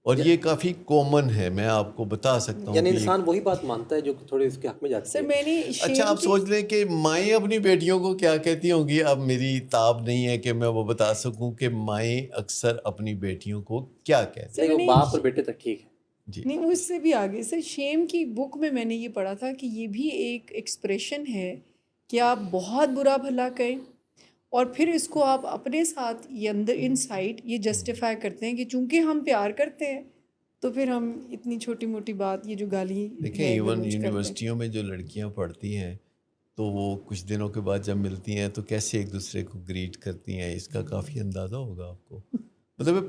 اور یہ کافی کامن ہے, میں آپ کو بتا سکتا ہوں, یعنی انسان وہی بات مانتا ہے جو تھوڑے اس کے حق میں جاتی ہے. اچھا آپ سوچ لیں کہ مائیں اپنی بیٹیوں کو کیا کہتی ہوں گی. اب میری تاب نہیں ہے کہ میں وہ بتا سکوں کہ مائیں اکثر اپنی بیٹیوں کو کیا کہتی ہیں. باپ اور بیٹے تک ٹھیک ہے. جی نہیں, اس سے بھی آگے سر, شیم کی بک میں نے یہ پڑھا تھا کہ یہ بھی ایک ایکسپریشن ہے کہ آپ بہت برا بھلا کہیں اور پھر اس کو آپ اپنے ساتھ یہ اندر ان سائڈ یہ جسٹیفائی کرتے ہیں کہ چونکہ ہم پیار کرتے ہیں تو پھر ہم اتنی چھوٹی موٹی بات یہ جو گالی دیکھیں ایون یونیورسٹیوں میں جو لڑکیاں پڑھتی ہیں تو وہ کچھ دنوں کے بعد جب ملتی ہیں تو کیسے ایک دوسرے کو گریٹ کرتی ہیں، اس کا کافی اندازہ ہوگا آپ کو. مطلب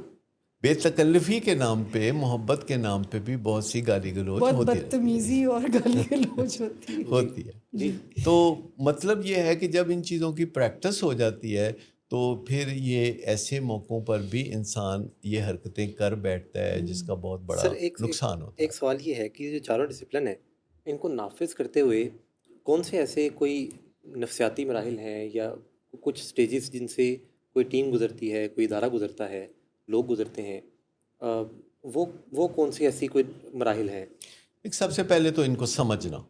بے تکلفی کے نام پہ، محبت کے نام پہ بھی بہت سی گالی گلوچ بہت ہوتی بدتمیزی اور گالی گلوچ ہوتی ہے. جی تو مطلب یہ ہے کہ جب ان چیزوں کی پریکٹس ہو جاتی ہے تو پھر یہ ایسے موقعوں پر بھی انسان یہ حرکتیں کر بیٹھتا ہے جس کا بہت بڑا سر نقصان ہوتا ہے. ایک سوال یہ ہے کہ یہ جو چاروں ڈسپلن ہیں ان کو نافذ کرتے ہوئے کون سے ایسے کوئی نفسیاتی مراحل ہیں یا کچھ سٹیجز جن سے کوئی ٹیم گزرتی ہے، کوئی ادارہ گزرتا ہے، لوگ گزرتے ہیں، وہ کون سی ایسی کوئی مراحل ہیں؟ ایک سب سے پہلے تو ان کو سمجھنا.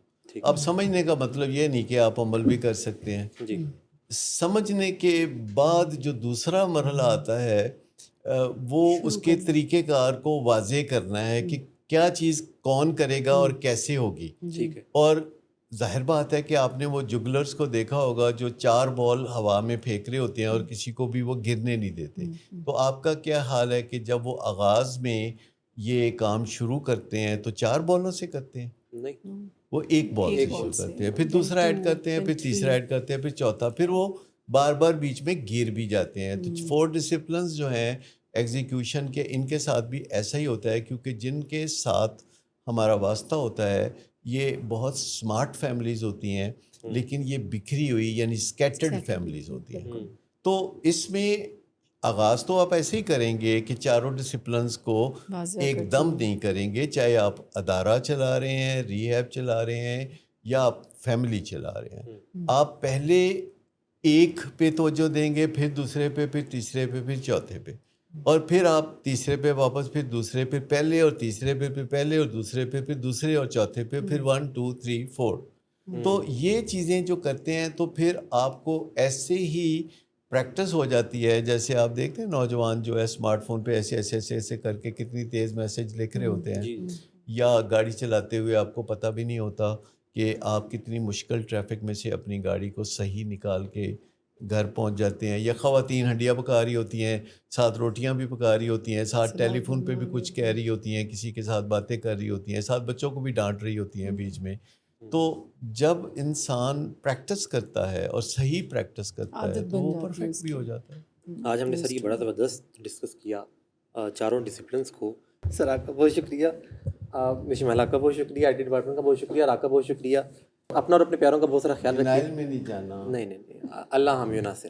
اب سمجھنے کا مطلب یہ نہیں کہ آپ عمل بھی کر سکتے ہیں. جی سمجھنے کے بعد جو دوسرا مرحلہ آتا ہے وہ اس کے طریقہ کار کو واضح کرنا ہے کہ کیا چیز کون کرے گا اور کیسے ہوگی. ٹھیک ہے. اور ظاہر بات ہے کہ آپ نے وہ جگلرز کو دیکھا ہوگا جو 4 بال ہوا میں پھینک رہے ہوتے ہیں اور کسی کو بھی وہ گرنے نہیں دیتے. تو آپ کا کیا حال ہے کہ جب وہ آغاز میں یہ کام شروع کرتے ہیں تو 4 بالوں سے کرتے ہیں؟ نہیں، وہ ایک بال سے شروع کرتے ہیں، پھر دوسرا ایڈ کرتے ہیں، پھر تیسرا ایڈ کرتے ہیں، پھر چوتھا، پھر وہ بار بار بیچ میں گر بھی جاتے ہیں. تو 4 ڈسپلنز جو ہیں ایگزیکیوشن کے، ان کے ساتھ بھی ایسا ہی ہوتا ہے کیونکہ جن کے ساتھ ہمارا واسطہ ہوتا ہے یہ بہت سمارٹ فیملیز ہوتی ہیں لیکن یہ بکھری ہوئی یعنی اسکیٹرڈ فیملیز ہوتی ہیں. تو اس میں آغاز تو آپ ایسے ہی کریں گے کہ چاروں ڈسپلنز کو ایک دم نہیں کریں گے، چاہے آپ ادارہ چلا رہے ہیں، ری ہیب چلا رہے ہیں یا آپ فیملی چلا رہے ہیں. آپ پہلے ایک پہ توجہ دیں گے، پھر دوسرے پہ، پھر تیسرے پہ، پھر چوتھے پہ، اور پھر آپ تیسرے پہ واپس، پھر دوسرے پہ پہلے، اور تیسرے پہ پھر پہلے، اور دوسرے پہ پھر دوسرے، اور چوتھے پہ پھر 1 2 3 4. تو یہ چیزیں جو کرتے ہیں تو پھر آپ کو ایسے ہی پریکٹس ہو جاتی ہے. جیسے آپ دیکھتے ہیں نوجوان جو ہے اسمارٹ فون پہ ایسے ایسے ایسے ایسے کر کے کتنی تیز میسج لکھ رہے ہوتے ہیں، یا گاڑی چلاتے ہوئے آپ کو پتہ بھی نہیں ہوتا کہ آپ کتنی مشکل ٹریفک میں سے اپنی گاڑی کو صحیح نکال کے گھر پہنچ جاتے ہیں. یا خواتین ہنڈیاں پکا رہی ہوتی ہیں، ساتھ روٹیاں بھی پکا رہی ہوتی ہیں، ساتھ ٹیلی فون پہ بھی کچھ کہہ رہی ہوتی ہیں، کسی کے ساتھ باتیں کر رہی ہوتی ہیں، ساتھ بچوں کو بھی ڈانٹ رہی ہوتی ہیں بیچ میں. تو جب انسان پریکٹس کرتا ہے اور صحیح پریکٹس کرتا ہے تو وہ پرفیکٹ بھی ہو جاتا ہے. آج ہم نے سر یہ بڑا زبردست ڈسکس کیا چاروں ڈسپلنس کو. سر آپ کا بہت شکریہ، مشی محلہ کا بہت شکریہ، آئی ٹی ڈپارٹمنٹ کا بہت شکریہ، آپ کا بہت شکریہ. اپنا اور اپنے پیاروں کا بہت سارا خیال رکھیے. میں نہیں جانا. نہیں، اللہ حامی و ناصر.